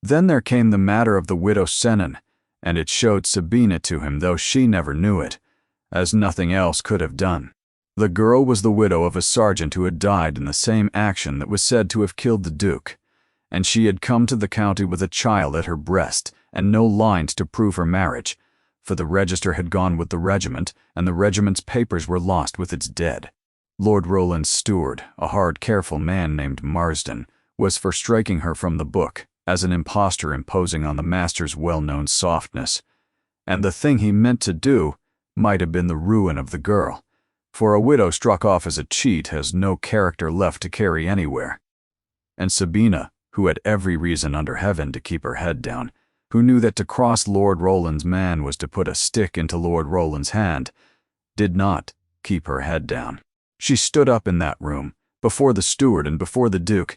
Then there came the matter of the widow Sennen, and it showed Sabina to him, though she never knew it, as nothing else could have done. The girl was the widow of a sergeant who had died in the same action that was said to have killed the Duke, and she had come to the county with a child at her breast and no lines to prove her marriage, for the register had gone with the regiment, and the regiment's papers were lost with its dead. Lord Roland's steward, a hard, careful man named Marsden, was for striking her from the book, as an impostor imposing on the master's well-known softness, and the thing he meant to do might have been the ruin of the girl, for a widow struck off as a cheat has no character left to carry anywhere. And Sabina, who had every reason under heaven to keep her head down, who knew that to cross Lord Roland's man was to put a stick into Lord Roland's hand, did not keep her head down. She stood up in that room, before the steward and before the Duke,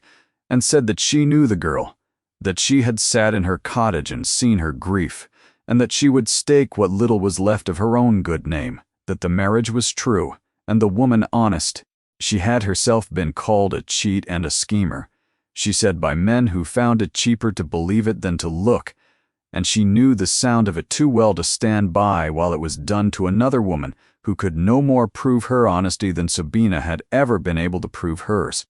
and said that she knew the girl, that she had sat in her cottage and seen her grief, and that she would stake what little was left of her own good name, that the marriage was true, and the woman honest. She had herself been called a cheat and a schemer, she said, by men who found it cheaper to believe it than to look, and she knew the sound of it too well to stand by while it was done to another woman who could no more prove her honesty than Sabina had ever been able to prove hers.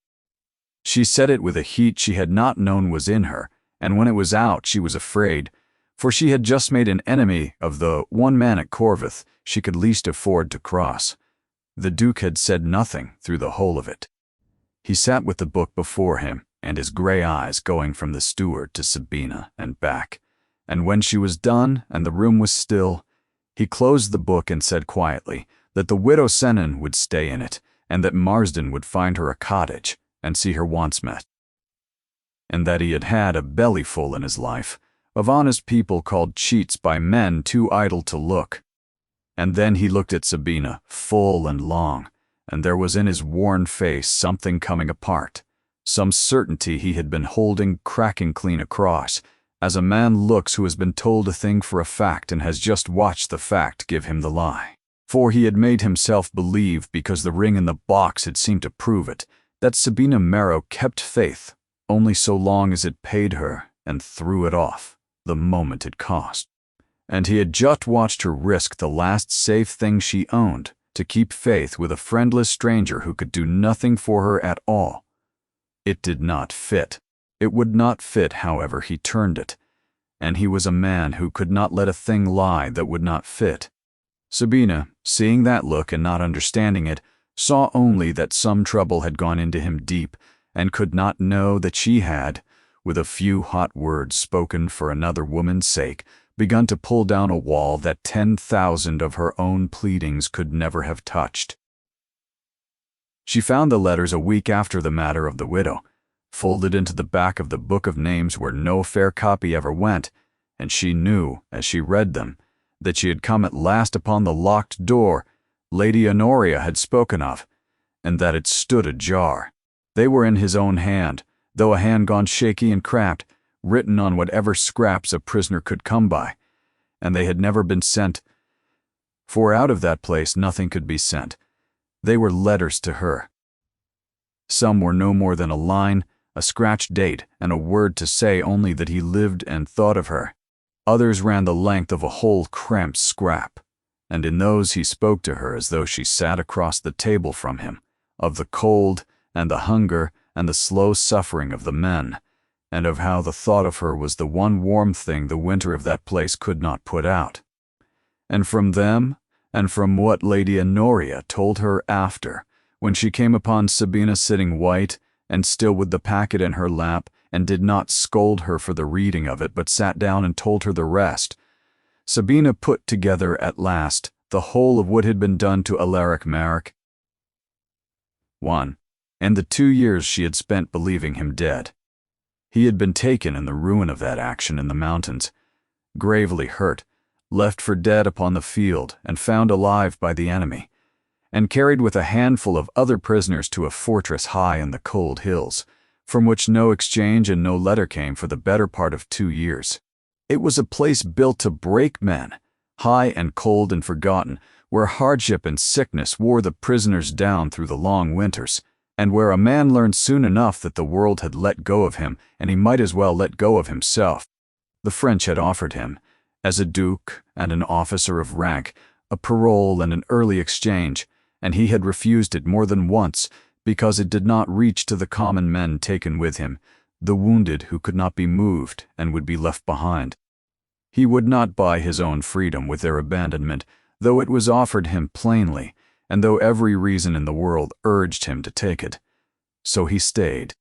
She said it with a heat she had not known was in her, and when it was out she was afraid, for she had just made an enemy of the one man at Corveth she could least afford to cross. The Duke had said nothing through the whole of it. He sat with the book before him, and his grey eyes going from the steward to Sabina and back, and when she was done and the room was still, he closed the book and said quietly that the widow Sennen would stay in it, and that Marsden would find her a cottage and see her wants met, and that he had had a bellyful in his life of honest people called cheats by men too idle to look. And then he looked at Sabina full and long, and there was in his worn face something coming apart, some certainty he had been holding cracking clean across, as a man looks who has been told a thing for a fact and has just watched the fact give him the lie. For he had made himself believe, because the ring in the box had seemed to prove it, that Sabina Marrow kept faith only so long as it paid her, and threw it off the moment it cost. And he had just watched her risk the last safe thing she owned to keep faith with a friendless stranger who could do nothing for her at all. It did not fit. It would not fit however he turned it, and he was a man who could not let a thing lie that would not fit. Sabina, seeing that look and not understanding it, saw only that some trouble had gone into him deep, and could not know that she had, with a few hot words spoken for another woman's sake, begun to pull down a wall that 10,000 of her own pleadings could never have touched. She found the letters a week after the matter of the widow, folded into the back of the book of names where no fair copy ever went, and she knew, as she read them, that she had come at last upon the locked door Lady Honoria had spoken of, and that it stood ajar. They were in his own hand, though a hand gone shaky and cramped, written on whatever scraps a prisoner could come by, and they had never been sent, for out of that place nothing could be sent. They were letters to her. Some were no more than a line, a scratched date, and a word to say only that he lived and thought of her. Others ran the length of a whole cramped scrap, and in those he spoke to her as though she sat across the table from him, of the cold and the hunger and the slow suffering of the men, and of how the thought of her was the one warm thing the winter of that place could not put out. And from them, and from what Lady Honoria told her after, when she came upon Sabina sitting white and still with the packet in her lap, and did not scold her for the reading of it, but sat down and told her the rest, Sabina put together at last the whole of what had been done to Alaric Merrick. 1. And the 2 years she had spent believing him dead. He had been taken in the ruin of that action in the mountains, gravely hurt, left for dead upon the field and found alive by the enemy, and carried with a handful of other prisoners to a fortress high in the cold hills, from which no exchange and no letter came for the better part of 2 years. It was a place built to break men, high and cold and forgotten, where hardship and sickness wore the prisoners down through the long winters, and where a man learned soon enough that the world had let go of him and he might as well let go of himself. The French had offered him, as a duke and an officer of rank, a parole and an early exchange, and he had refused it more than once because it did not reach to the common men taken with him, the wounded who could not be moved and would be left behind. He would not buy his own freedom with their abandonment, though it was offered him plainly, and though every reason in the world urged him to take it. So he stayed.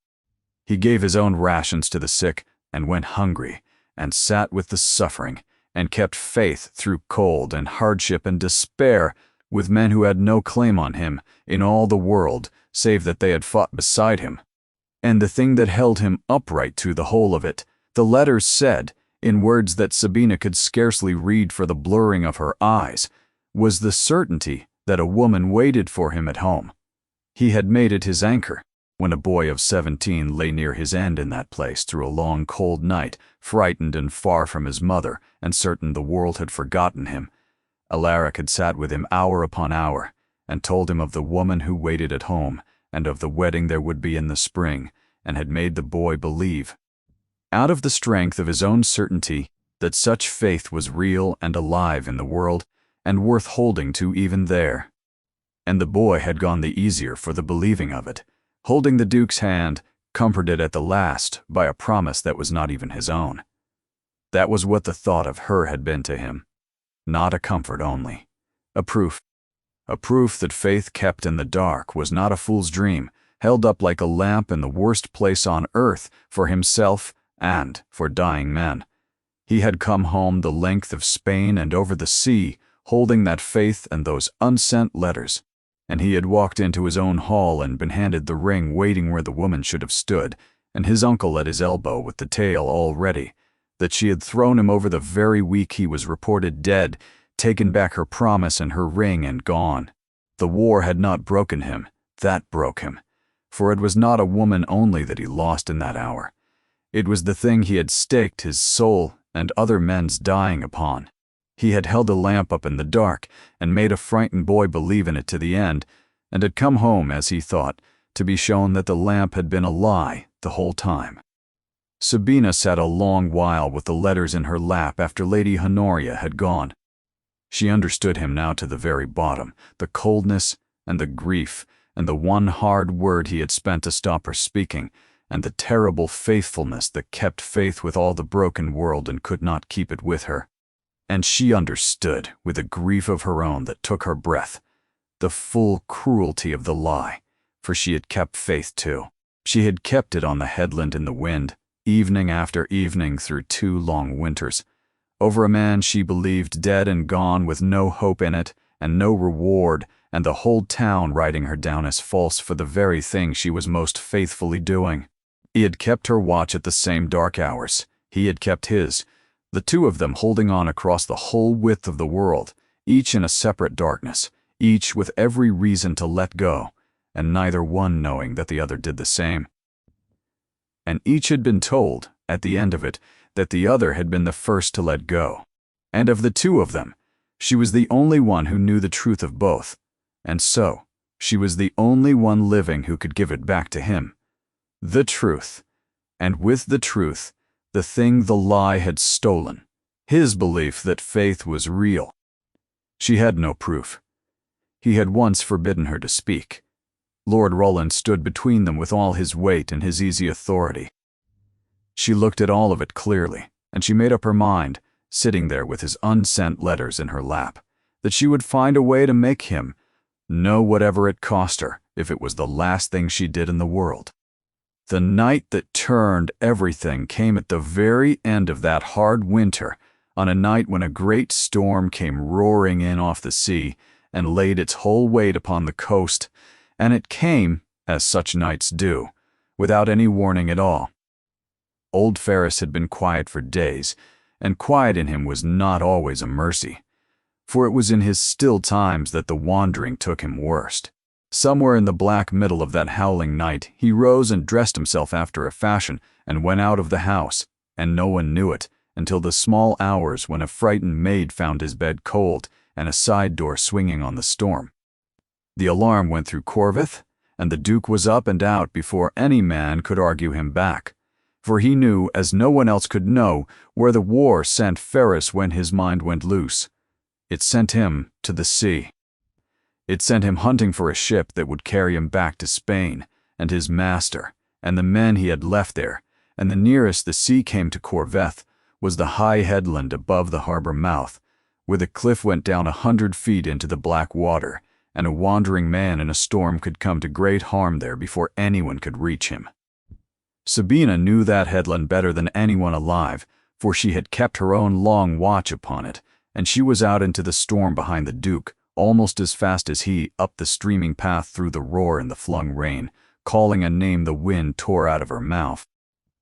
He gave his own rations to the sick, and went hungry, and sat with the suffering, and kept faith through cold and hardship and despair with men who had no claim on him in all the world, save that they had fought beside him. And the thing that held him upright through the whole of it, the letters said, in words that Sabina could scarcely read for the blurring of her eyes, was the certainty that a woman waited for him at home. He had made it his anchor, when a boy of 17 lay near his end in that place through a long cold night, frightened and far from his mother, and certain the world had forgotten him. Alaric had sat with him hour upon hour, and told him of the woman who waited at home, and of the wedding there would be in the spring, and had made the boy believe, out of the strength of his own certainty, that such faith was real and alive in the world, and worth holding to even there. And the boy had gone the easier for the believing of it, holding the Duke's hand, comforted at the last by a promise that was not even his own. That was what the thought of her had been to him. Not a comfort only, a proof that faith kept in the dark was not a fool's dream, held up like a lamp in the worst place on earth for himself and for dying men. He had come home the length of Spain and over the sea, holding that faith and those unsent letters, and he had walked into his own hall and been handed the ring waiting where the woman should have stood, and his uncle at his elbow with the tale all ready, that she had thrown him over the very week he was reported dead, taken back her promise and her ring and gone. The war had not broken him, that broke him, for it was not a woman only that he lost in that hour. It was the thing he had staked his soul and other men's dying upon. He had held a lamp up in the dark and made a frightened boy believe in it to the end, and had come home, as he thought, to be shown that the lamp had been a lie the whole time. Sabina sat a long while with the letters in her lap after Lady Honoria had gone. She understood him now to the very bottom, the coldness and the grief, and the one hard word he had spent to stop her speaking, and the terrible faithfulness that kept faith with all the broken world and could not keep it with her. And she understood, with a grief of her own that took her breath, the full cruelty of the lie, for she had kept faith too. She had kept it on the headland in the wind, evening after evening through 2 long winters, over a man she believed dead and gone with no hope in it and no reward, and the whole town writing her down as false for the very thing she was most faithfully doing. He had kept her watch at the same dark hours. He had kept his, the two of them holding on across the whole width of the world, each in a separate darkness, each with every reason to let go, and neither one knowing that the other did the same. And each had been told, at the end of it, that the other had been the first to let go. And of the two of them, she was the only one who knew the truth of both, and so she was the only one living who could give it back to him. The truth, and with the truth, the thing the lie had stolen, his belief that faith was real. She had no proof. He had once forbidden her to speak. Lord Roland stood between them with all his weight and his easy authority. She looked at all of it clearly, and she made up her mind, sitting there with his unsent letters in her lap, that she would find a way to make him know whatever it cost her, if it was the last thing she did in the world. The night that turned everything came at the very end of that hard winter, on a night when a great storm came roaring in off the sea and laid its whole weight upon the coast, and it came, as such nights do, without any warning at all. Old Ferris had been quiet for days, and quiet in him was not always a mercy, for it was in his still times that the wandering took him worst. Somewhere in the black middle of that howling night, he rose and dressed himself after a fashion and went out of the house, and no one knew it until the small hours when a frightened maid found his bed cold and a side door swinging on the storm. The alarm went through Corvith, and the Duke was up and out before any man could argue him back, for he knew, as no one else could know, where the war sent Ferris when his mind went loose. It sent him to the sea. It sent him hunting for a ship that would carry him back to Spain, and his master, and the men he had left there, and the nearest the sea came to Corveth was the high headland above the harbor mouth, where the cliff went down 100 feet into the black water, and a wandering man in a storm could come to great harm there before anyone could reach him. Sabina knew that headland better than anyone alive, for she had kept her own long watch upon it, and she was out into the storm behind the Duke, almost as fast as he, up the streaming path through the roar and the flung rain, calling a name the wind tore out of her mouth.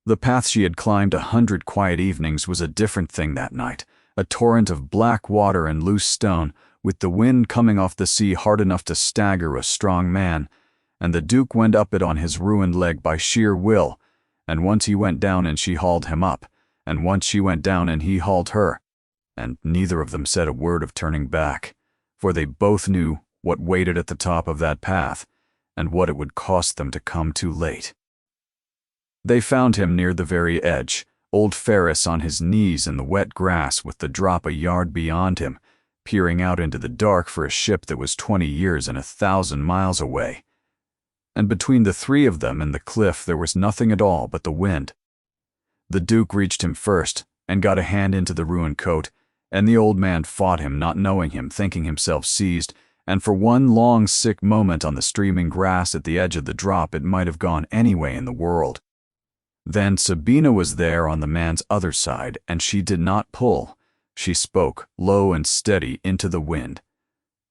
The path she had climbed 100 quiet evenings was a different thing that night, a torrent of black water and loose stone, with the wind coming off the sea hard enough to stagger a strong man, and the Duke went up it on his ruined leg by sheer will, and once he went down and she hauled him up, and once she went down and he hauled her, and neither of them said a word of turning back, for they both knew what waited at the top of that path, and what it would cost them to come too late. They found him near the very edge, old Ferris on his knees in the wet grass with the drop a yard beyond him, peering out into the dark for a ship that was 20 years and 1,000 miles away. And between the three of them and the cliff there was nothing at all but the wind. The Duke reached him first and got a hand into the ruined coat, and the old man fought him, not knowing him, thinking himself seized, and for one long sick moment on the streaming grass at the edge of the drop it might have gone any way in the world. Then Sabina was there on the man's other side, and she did not pull. She spoke, low and steady, into the wind,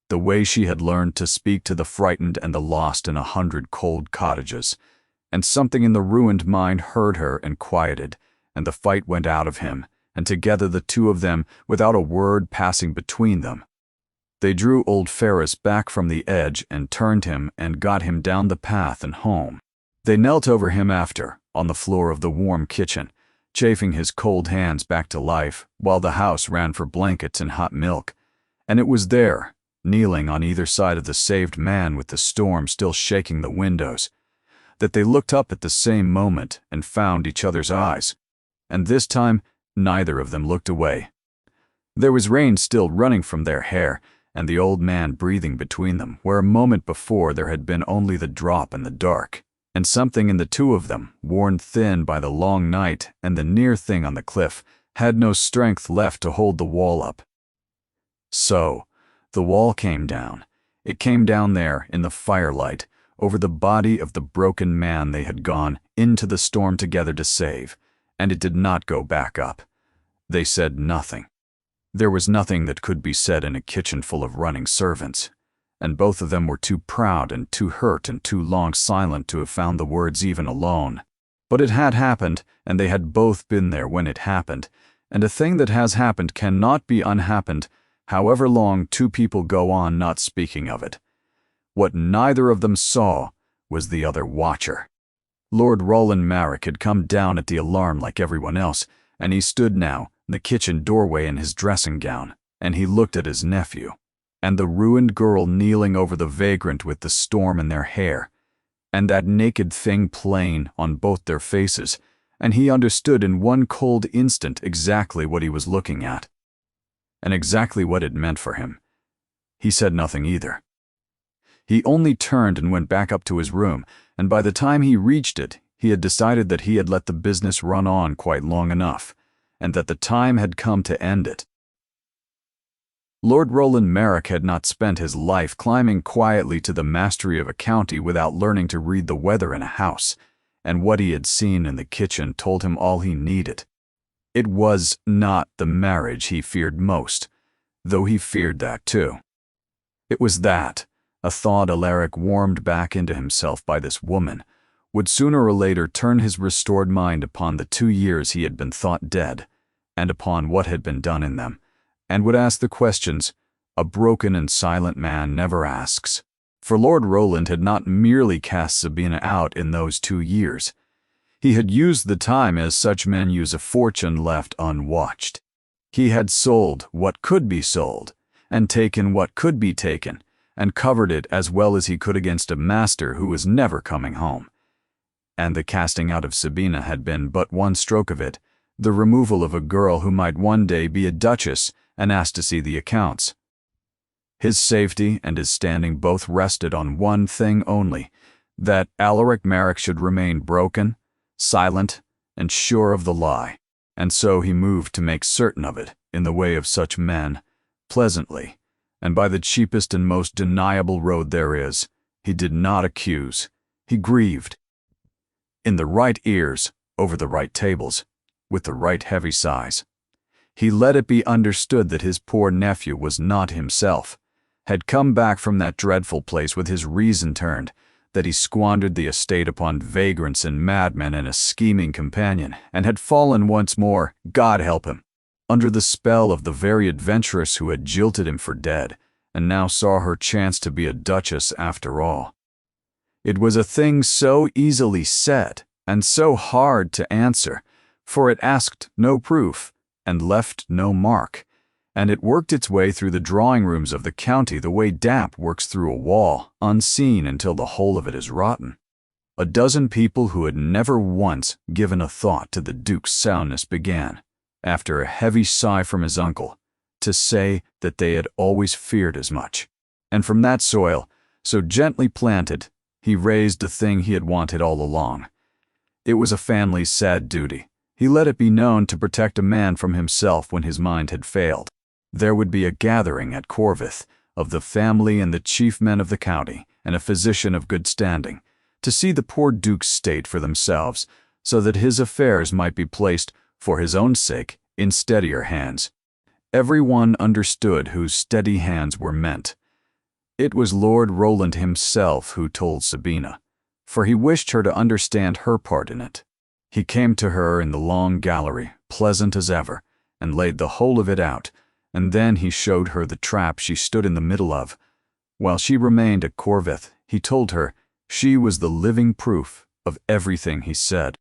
the way she had learned to speak to the frightened and the lost in 100 cold cottages, and something in the ruined mind heard her and quieted, and the fight went out of him, and together the two of them, without a word passing between them, they drew old Ferris back from the edge and turned him and got him down the path and home. They knelt over him after, on the floor of the warm kitchen, chafing his cold hands back to life, while the house ran for blankets and hot milk, and it was there, kneeling on either side of the saved man with the storm still shaking the windows, that they looked up at the same moment and found each other's eyes, and this time neither of them looked away. There was rain still running from their hair, and the old man breathing between them, where a moment before there had been only the drop and the dark, and something in the two of them, worn thin by the long night and the near thing on the cliff, had no strength left to hold the wall up. So, the wall came down. It came down there in the firelight, over the body of the broken man they had gone into the storm together to save, and it did not go back up. They said nothing. There was nothing that could be said in a kitchen full of running servants, and both of them were too proud and too hurt and too long silent to have found the words even alone. But it had happened, and they had both been there when it happened, and a thing that has happened cannot be unhappened, however long two people go on not speaking of it. What neither of them saw was the other watcher. Lord Roland Marek had come down at the alarm like everyone else, and he stood now in the kitchen doorway in his dressing gown, and he looked at his nephew, and the ruined girl kneeling over the vagrant with the storm in their hair, and that naked thing plain on both their faces, and he understood in one cold instant exactly what he was looking at, and exactly what it meant for him. He said nothing either. He only turned and went back up to his room, and by the time he reached it, he had decided that he had let the business run on quite long enough, and that the time had come to end it. Lord Roland Marek had not spent his life climbing quietly to the mastery of a county without learning to read the weather in a house, and what he had seen in the kitchen told him all he needed. It was not the marriage he feared most, though he feared that too. It was that, a thought Alaric warmed back into himself by this woman, would sooner or later turn his restored mind upon the 2 years he had been thought dead, and upon what had been done in them, and would ask the questions a broken and silent man never asks. For Lord Roland had not merely cast Sabina out in those 2 years. He had used the time as such men use a fortune left unwatched. He had sold what could be sold, and taken what could be taken, and covered it as well as he could against a master who was never coming home. And the casting out of Sabina had been but one stroke of it, the removal of a girl who might one day be a duchess and asked to see the accounts. His safety and his standing both rested on one thing only, that Alaric Merrick should remain broken, silent, and sure of the lie, and so he moved to make certain of it in the way of such men, pleasantly, and by the cheapest and most deniable road there is. He did not accuse, he grieved. In the right ears, over the right tables, with the right heavy sighs. He let it be understood that his poor nephew was not himself, had come back from that dreadful place with his reason turned, that he squandered the estate upon vagrants and madmen and a scheming companion, and had fallen once more, God help him, under the spell of the very adventuress who had jilted him for dead, and now saw her chance to be a duchess after all. It was a thing so easily said, and so hard to answer, for it asked no proof, and left no mark, and it worked its way through the drawing rooms of the county the way damp works through a wall, unseen until the whole of it is rotten. A dozen people who had never once given a thought to the Duke's soundness began, after a heavy sigh from his uncle, to say that they had always feared as much. And from that soil, so gently planted, he raised the thing he had wanted all along. It was a family's sad duty. He let it be known to protect a man from himself when his mind had failed. There would be a gathering at Corvith of the family and the chief men of the county, and a physician of good standing, to see the poor Duke's state for themselves, so that his affairs might be placed, for his own sake, in steadier hands. Every one understood whose steady hands were meant. It was Lord Roland himself who told Sabina, for he wished her to understand her part in it. He came to her in the long gallery, pleasant as ever, and laid the whole of it out, and then he showed her the trap she stood in the middle of. While she remained at Corvith, he told her she was the living proof of everything he said.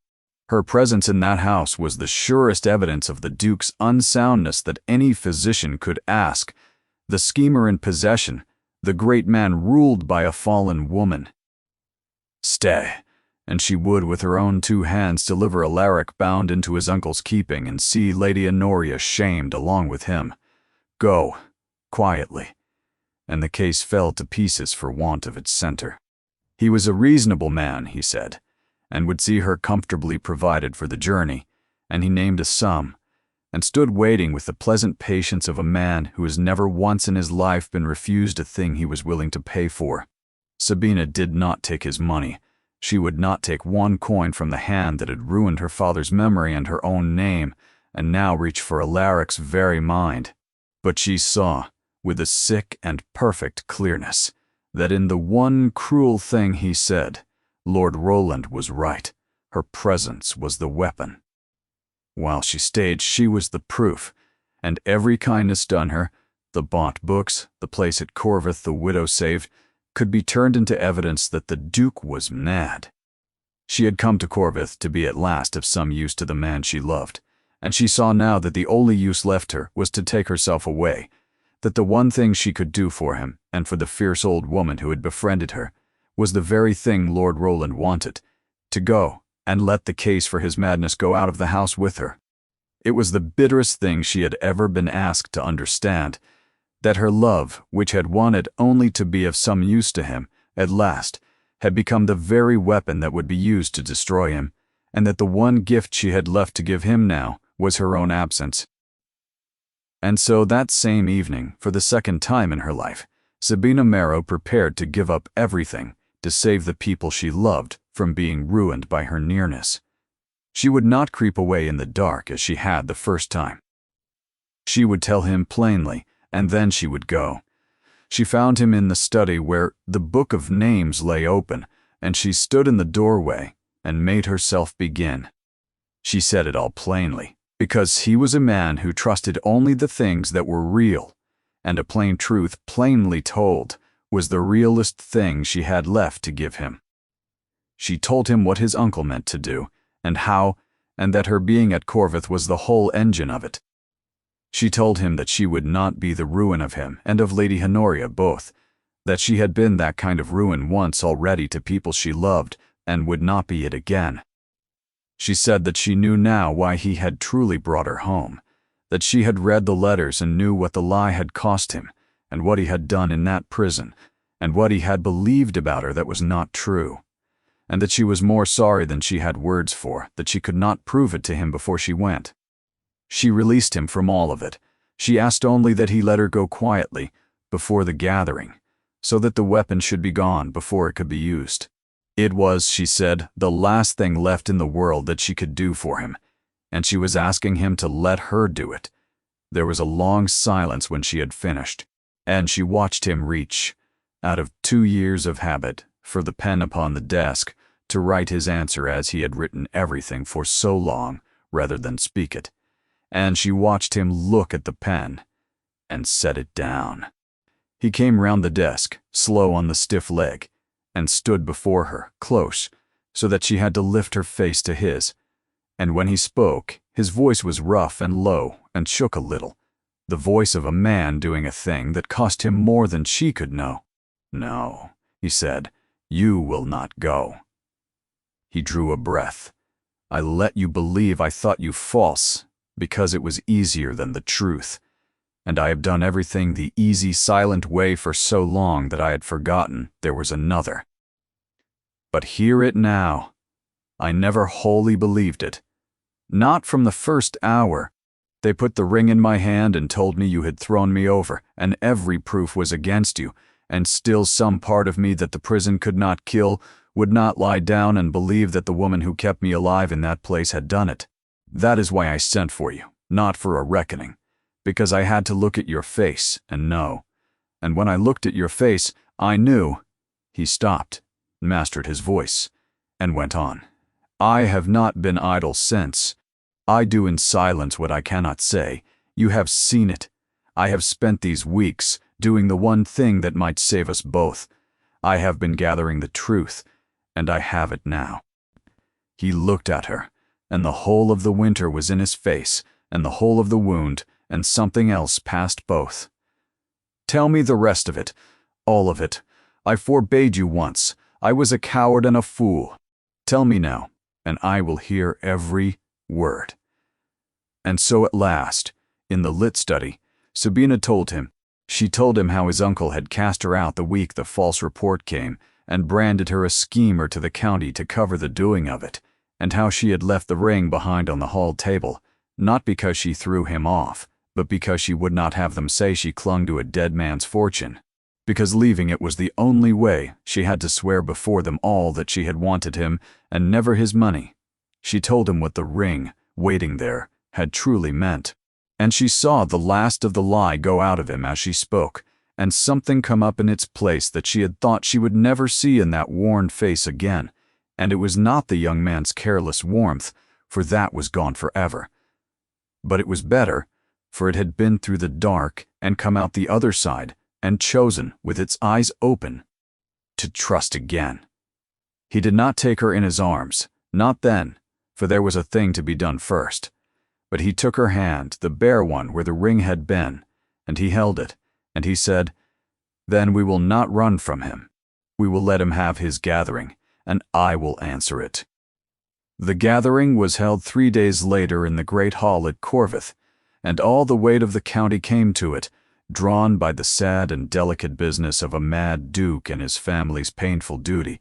Her presence in that house was the surest evidence of the Duke's unsoundness that any physician could ask. The schemer in possession, the great man ruled by a fallen woman. Stay, and she would with her own 2 hands deliver Alaric bound into his uncle's keeping and see Lady Honoria shamed along with him. Go, quietly. And the case fell to pieces for want of its center. He was a reasonable man, he said, and would see her comfortably provided for the journey, and he named a sum, and stood waiting with the pleasant patience of a man who has never once in his life been refused a thing he was willing to pay for. Sabina did not take his money. She would not take 1 coin from the hand that had ruined her father's memory and her own name, and now reached for Alaric's very mind. But she saw, with a sick and perfect clearness, that in the one cruel thing he said, Lord Roland was right. Her presence was the weapon. While she stayed, she was the proof, and every kindness done her, the bought books, the place at Corvith the widow saved, could be turned into evidence that the Duke was mad. She had come to Corvith to be at last of some use to the man she loved, and she saw now that the only use left her was to take herself away, that the one thing she could do for him, and for the fierce old woman who had befriended her, was the very thing Lord Roland wanted, to go and let the case for his madness go out of the house with her. It was the bitterest thing she had ever been asked to understand, that her love, which had wanted only to be of some use to him, at last, had become the very weapon that would be used to destroy him, and that the one gift she had left to give him now was her own absence. And so that same evening, for the second time in her life, Sabina Marrow prepared to give up everything to save the people she loved from being ruined by her nearness. She would not creep away in the dark as she had the first time. She would tell him plainly, and then she would go. She found him in the study where the book of names lay open, and she stood in the doorway and made herself begin. She said it all plainly, because he was a man who trusted only the things that were real, and a plain truth plainly told was the realest thing she had left to give him. She told him what his uncle meant to do, and how, and that her being at Corvith was the whole engine of it. She told him that she would not be the ruin of him and of Lady Honoria both, that she had been that kind of ruin once already to people she loved, and would not be it again. She said that she knew now why he had truly brought her home, that she had read the letters and knew what the lie had cost him, and what he had done in that prison, and what he had believed about her that was not true, and that she was more sorry than she had words for, that she could not prove it to him before she went. She released him from all of it. She asked only that he let her go quietly, before the gathering, so that the weapon should be gone before it could be used. It was, she said, the last thing left in the world that she could do for him, and she was asking him to let her do it. There was a long silence when she had finished, and she watched him reach, out of 2 years of habit, for the pen upon the desk, to write his answer as he had written everything for so long, rather than speak it. And she watched him look at the pen, and set it down. He came round the desk, slow on the stiff leg, and stood before her, close, so that she had to lift her face to his. And when he spoke, his voice was rough and low, and shook a little, the voice of a man doing a thing that cost him more than she could know. "No," he said, "you will not go." He drew a breath. "I let you believe I thought you false, because it was easier than the truth. And I have done everything the easy, silent way for so long that I had forgotten there was another. But hear it now. I never wholly believed it. Not from the first hour. They put the ring in my hand and told me you had thrown me over, and every proof was against you, and still some part of me that the prison could not kill would not lie down and believe that the woman who kept me alive in that place had done it. That is why I sent for you, not for a reckoning, because I had to look at your face and know. And when I looked at your face, I knew." He stopped, mastered his voice, and went on. "I have not been idle since. I do in silence what I cannot say. You have seen it. I have spent these weeks doing the one thing that might save us both. I have been gathering the truth, and I have it now." He looked at her, and the whole of the winter was in his face, and the whole of the wound, and something else past both. "Tell me the rest of it, all of it. I forbade you once. I was a coward and a fool. Tell me now, and I will hear every word." And so at last, in the lit study, Sabina told him. She told him how his uncle had cast her out the week the false report came, and branded her a schemer to the county to cover the doing of it, and how she had left the ring behind on the hall table, not because she threw him off, but because she would not have them say she clung to a dead man's fortune, because leaving it was the only way. She had to swear before them all that she had wanted him, and never his money. She told him what the ring, waiting there, had truly meant. And she saw the last of the lie go out of him as she spoke, and something come up in its place that she had thought she would never see in that worn face again. And it was not the young man's careless warmth, for that was gone forever. But it was better, for it had been through the dark and come out the other side, and chosen, with its eyes open, to trust again. He did not take her in his arms, not then, for there was a thing to be done first. But he took her hand, the bare one where the ring had been, and he held it, and he said, "Then we will not run from him. We will let him have his gathering, and I will answer it." The gathering was held 3 days later in the great hall at Corvith, and all the weight of the county came to it, drawn by the sad and delicate business of a mad duke and his family's painful duty,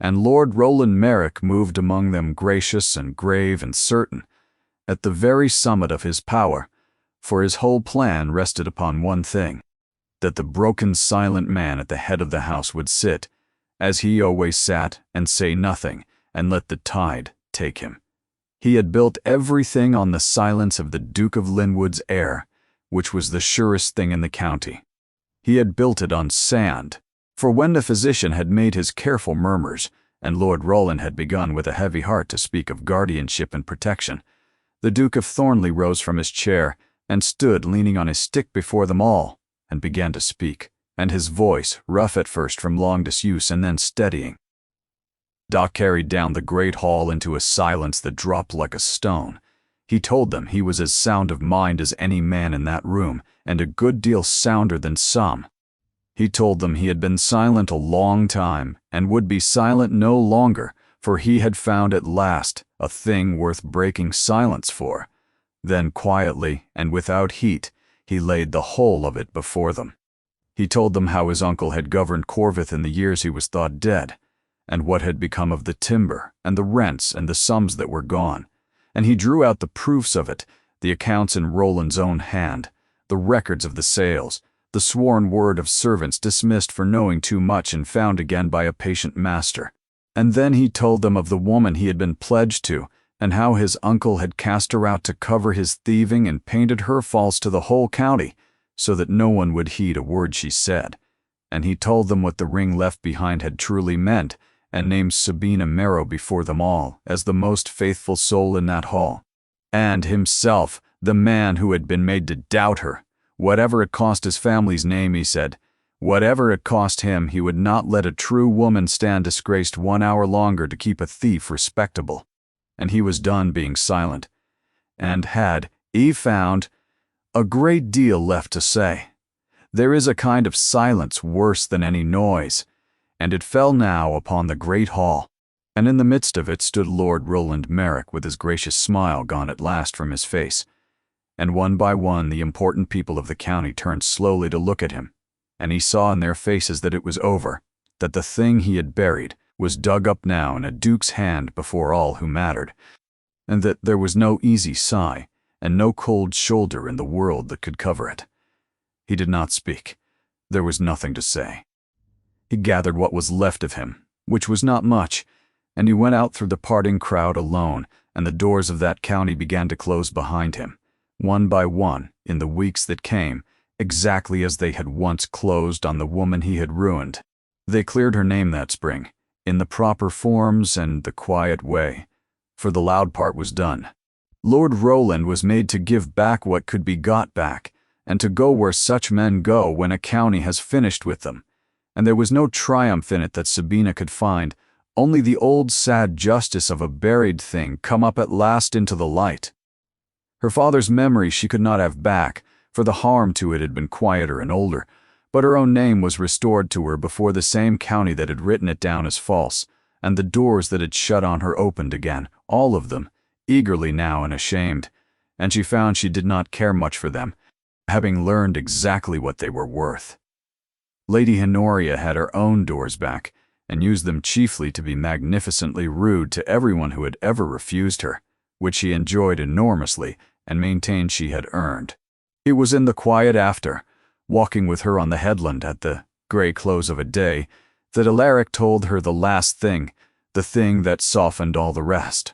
and Lord Roland Merrick moved among them gracious and grave and certain, at the very summit of his power, for his whole plan rested upon one thing, that the broken silent man at the head of the house would sit, as he always sat, and say nothing, and let the tide take him. He had built everything on the silence of the Duke of Linwood's heir, which was the surest thing in the county. He had built it on sand, for when the physician had made his careful murmurs, and Lord Roland had begun with a heavy heart to speak of guardianship and protection, The Duke of Thornley rose from his chair and stood leaning on his stick before them all, and began to speak, and his voice, rough at first from long disuse and then steadying, carried down the great hall into a silence that dropped like a stone. He told them he was as sound of mind as any man in that room, and a good deal sounder than some. He told them he had been silent a long time, and would be silent no longer, for he had found at last a thing worth breaking silence for. Then quietly, and without heat, he laid the whole of it before them. He told them how his uncle had governed Corvith in the years he was thought dead, and what had become of the timber, and the rents, and the sums that were gone. And he drew out the proofs of it, the accounts in Roland's own hand, the records of the sales, the sworn word of servants dismissed for knowing too much and found again by a patient master. And then he told them of the woman he had been pledged to, and how his uncle had cast her out to cover his thieving and painted her false to the whole county, so that no one would heed a word she said. And he told them what the ring left behind had truly meant, and named Sabina Merrow before them all as the most faithful soul in that hall. And himself, the man who had been made to doubt her. Whatever it cost his family's name, he said, whatever it cost him, he would not let a true woman stand disgraced 1 hour longer to keep a thief respectable. And he was done being silent, and had, he found, a great deal left to say. There is a kind of silence worse than any noise, and it fell now upon the great hall, and in the midst of it stood Lord Roland Merrick with his gracious smile gone at last from his face. And one by one the important people of the county turned slowly to look at him, and he saw in their faces that it was over, that the thing he had buried was dug up now in a duke's hand before all who mattered, and that there was no easy sigh and no cold shoulder in the world that could cover it. He did not speak. There was nothing to say. He gathered what was left of him, which was not much, and he went out through the parting crowd alone, and the doors of that county began to close behind him, one by one, in the weeks that came, exactly as they had once closed on the woman he had ruined. They cleared her name that spring, in the proper forms and the quiet way, for the loud part was done. Lord Roland was made to give back what could be got back, and to go where such men go when a county has finished with them. And there was no triumph in it that Sabina could find, only the old sad justice of a buried thing come up at last into the light. Her father's memory she could not have back, for the harm to it had been quieter and older, but her own name was restored to her before the same county that had written it down as false, and the doors that had shut on her opened again, all of them, eagerly now and ashamed, and she found she did not care much for them, having learned exactly what they were worth. Lady Honoria had her own doors back, and used them chiefly to be magnificently rude to everyone who had ever refused her, which she enjoyed enormously and maintained she had earned. It was in the quiet after, walking with her on the headland at the grey close of a day, that Alaric told her the last thing, the thing that softened all the rest.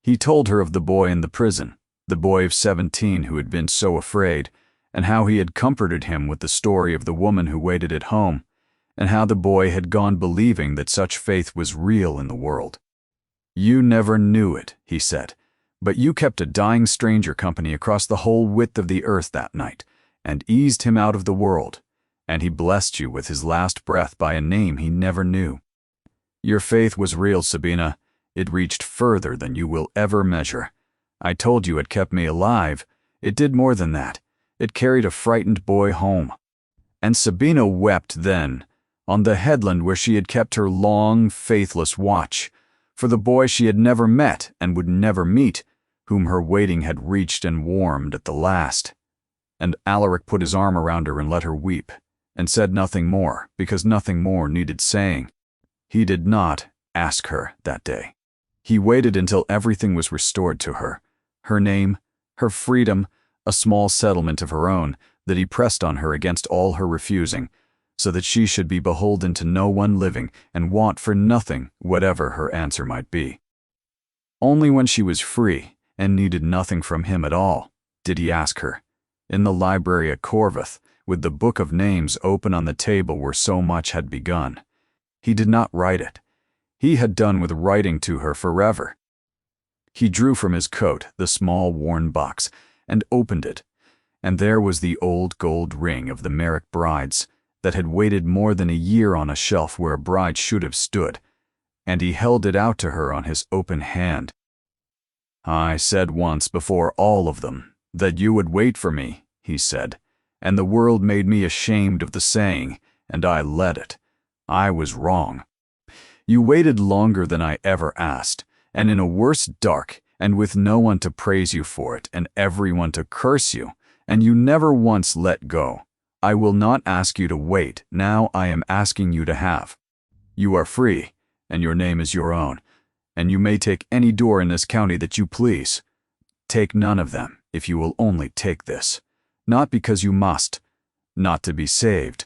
He told her of the boy in the prison, the boy of 17 who had been so afraid, and how he had comforted him with the story of the woman who waited at home, and how the boy had gone believing that such faith was real in the world. You never knew it, he said, but you kept a dying stranger company across the whole width of the earth that night, and eased him out of the world, and he blessed you with his last breath by a name he never knew. Your faith was real, Sabina. It reached further than you will ever measure. I told you it kept me alive. It did more than that. It carried a frightened boy home. And Sabina wept then, on the headland where she had kept her long, faithless watch, for the boy she had never met and would never meet, whom her waiting had reached and warmed at the last. And Alaric put his arm around her and let her weep, and said nothing more, because nothing more needed saying. He did not ask her that day. He waited until everything was restored to her, her name, her freedom, a small settlement of her own that he pressed on her against all her refusing, so that she should be beholden to no one living and want for nothing whatever her answer might be. Only when she was free and needed nothing from him at all did he ask her, in the library at Corvith, with the book of names open on the table where so much had begun. He did not write it. He had done with writing to her forever. He drew from his coat the small worn box and opened it, and there was the old gold ring of the Merrick brides that had waited more than a year on a shelf where a bride should have stood, and he held it out to her on his open hand. "I said once before all of them that you would wait for me," he said, "and the world made me ashamed of the saying, and I let it. I was wrong. You waited longer than I ever asked, and in a worse dark, and with no one to praise you for it, and everyone to curse you, and you never once let go. I will not ask you to wait, now I am asking you to have. You are free, and your name is your own, and you may take any door in this county that you please. Take none of them, if you will only take this. Not because you must, not to be saved,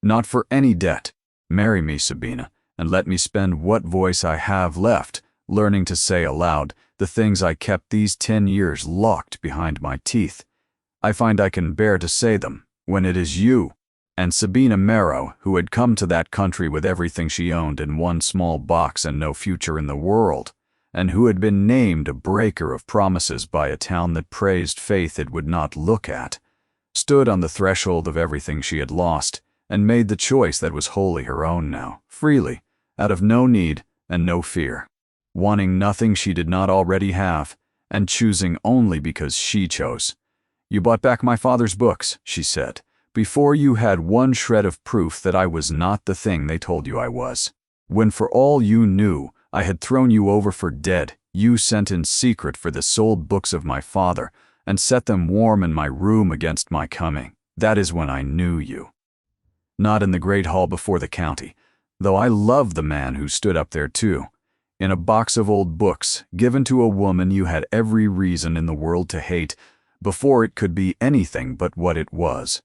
not for any debt. Marry me, Sabina, and let me spend what voice I have left, learning to say aloud the things I kept these 10 years locked behind my teeth. I find I can bear to say them, when it is you." And Sabina Marrow, who had come to that country with everything she owned in one small box and no future in the world, and who had been named a breaker of promises by a town that praised faith it would not look at, stood on the threshold of everything she had lost, and made the choice that was wholly her own now, freely, out of no need and no fear, wanting nothing she did not already have, and choosing only because she chose. "You bought back my father's books," she said, "before you had one shred of proof that I was not the thing they told you I was. When for all you knew, I had thrown you over for dead, you sent in secret for the sold books of my father, and set them warm in my room against my coming. That is when I knew you. Not in the great hall before the county, though I loved the man who stood up there too. In a box of old books, given to a woman you had every reason in the world to hate, before it could be anything but what it was.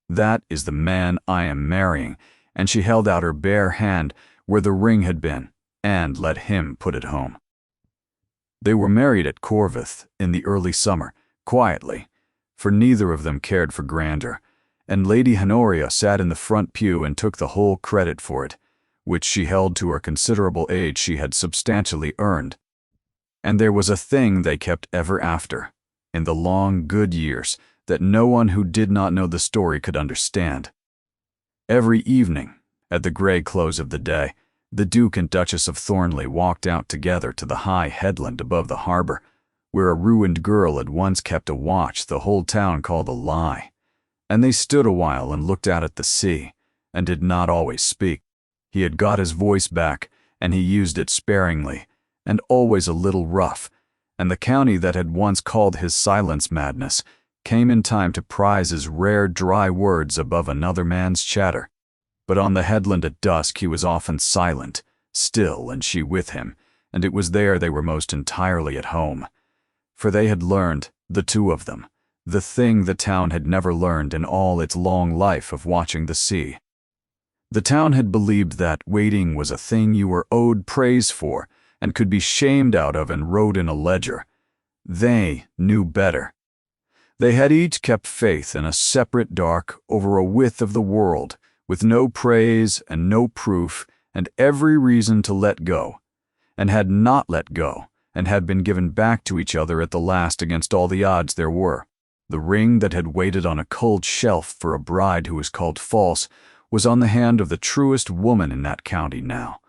That is the man I am marrying," and she held out her bare hand where the ring had been, and let him put it home. They were married at Corvith in the early summer, quietly, for neither of them cared for grandeur, and Lady Honoria sat in the front pew and took the whole credit for it, which she held to her considerable age she had substantially earned. And there was a thing they kept ever after, in the long, good years, that no one who did not know the story could understand. Every evening, at the gray close of the day, the Duke and Duchess of Thornley walked out together to the high headland above the harbor, where a ruined girl had once kept a watch the whole town called a lie, and they stood a while and looked out at the sea, and did not always speak. He had got his voice back, and he used it sparingly, and always a little rough, and the county that had once called his silence madness came in time to prize his rare dry words above another man's chatter. But on the headland at dusk he was often silent, still, and she with him, and it was there they were most entirely at home. For they had learned, the two of them, the thing the town had never learned in all its long life of watching the sea. The town had believed that waiting was a thing you were owed praise for and could be shamed out of and wrote in a ledger. They knew better. They had each kept faith in a separate dark over a width of the world, with no praise and no proof and every reason to let go, and had not let go, and had been given back to each other at the last against all the odds there were. The ring that had waited on a cold shelf for a bride who was called false was on the hand of the truest woman in that county now,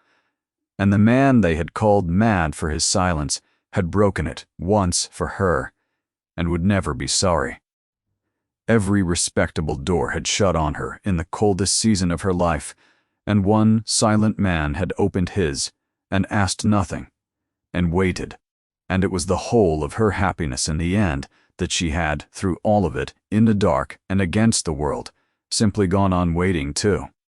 and the man they had called mad for his silence had broken it once for her, and would never be sorry. Every respectable door had shut on her in the coldest season of her life, and one silent man had opened his, and asked nothing, and waited, and it was the whole of her happiness in the end that she had, through all of it, in the dark and against the world, simply gone on waiting too.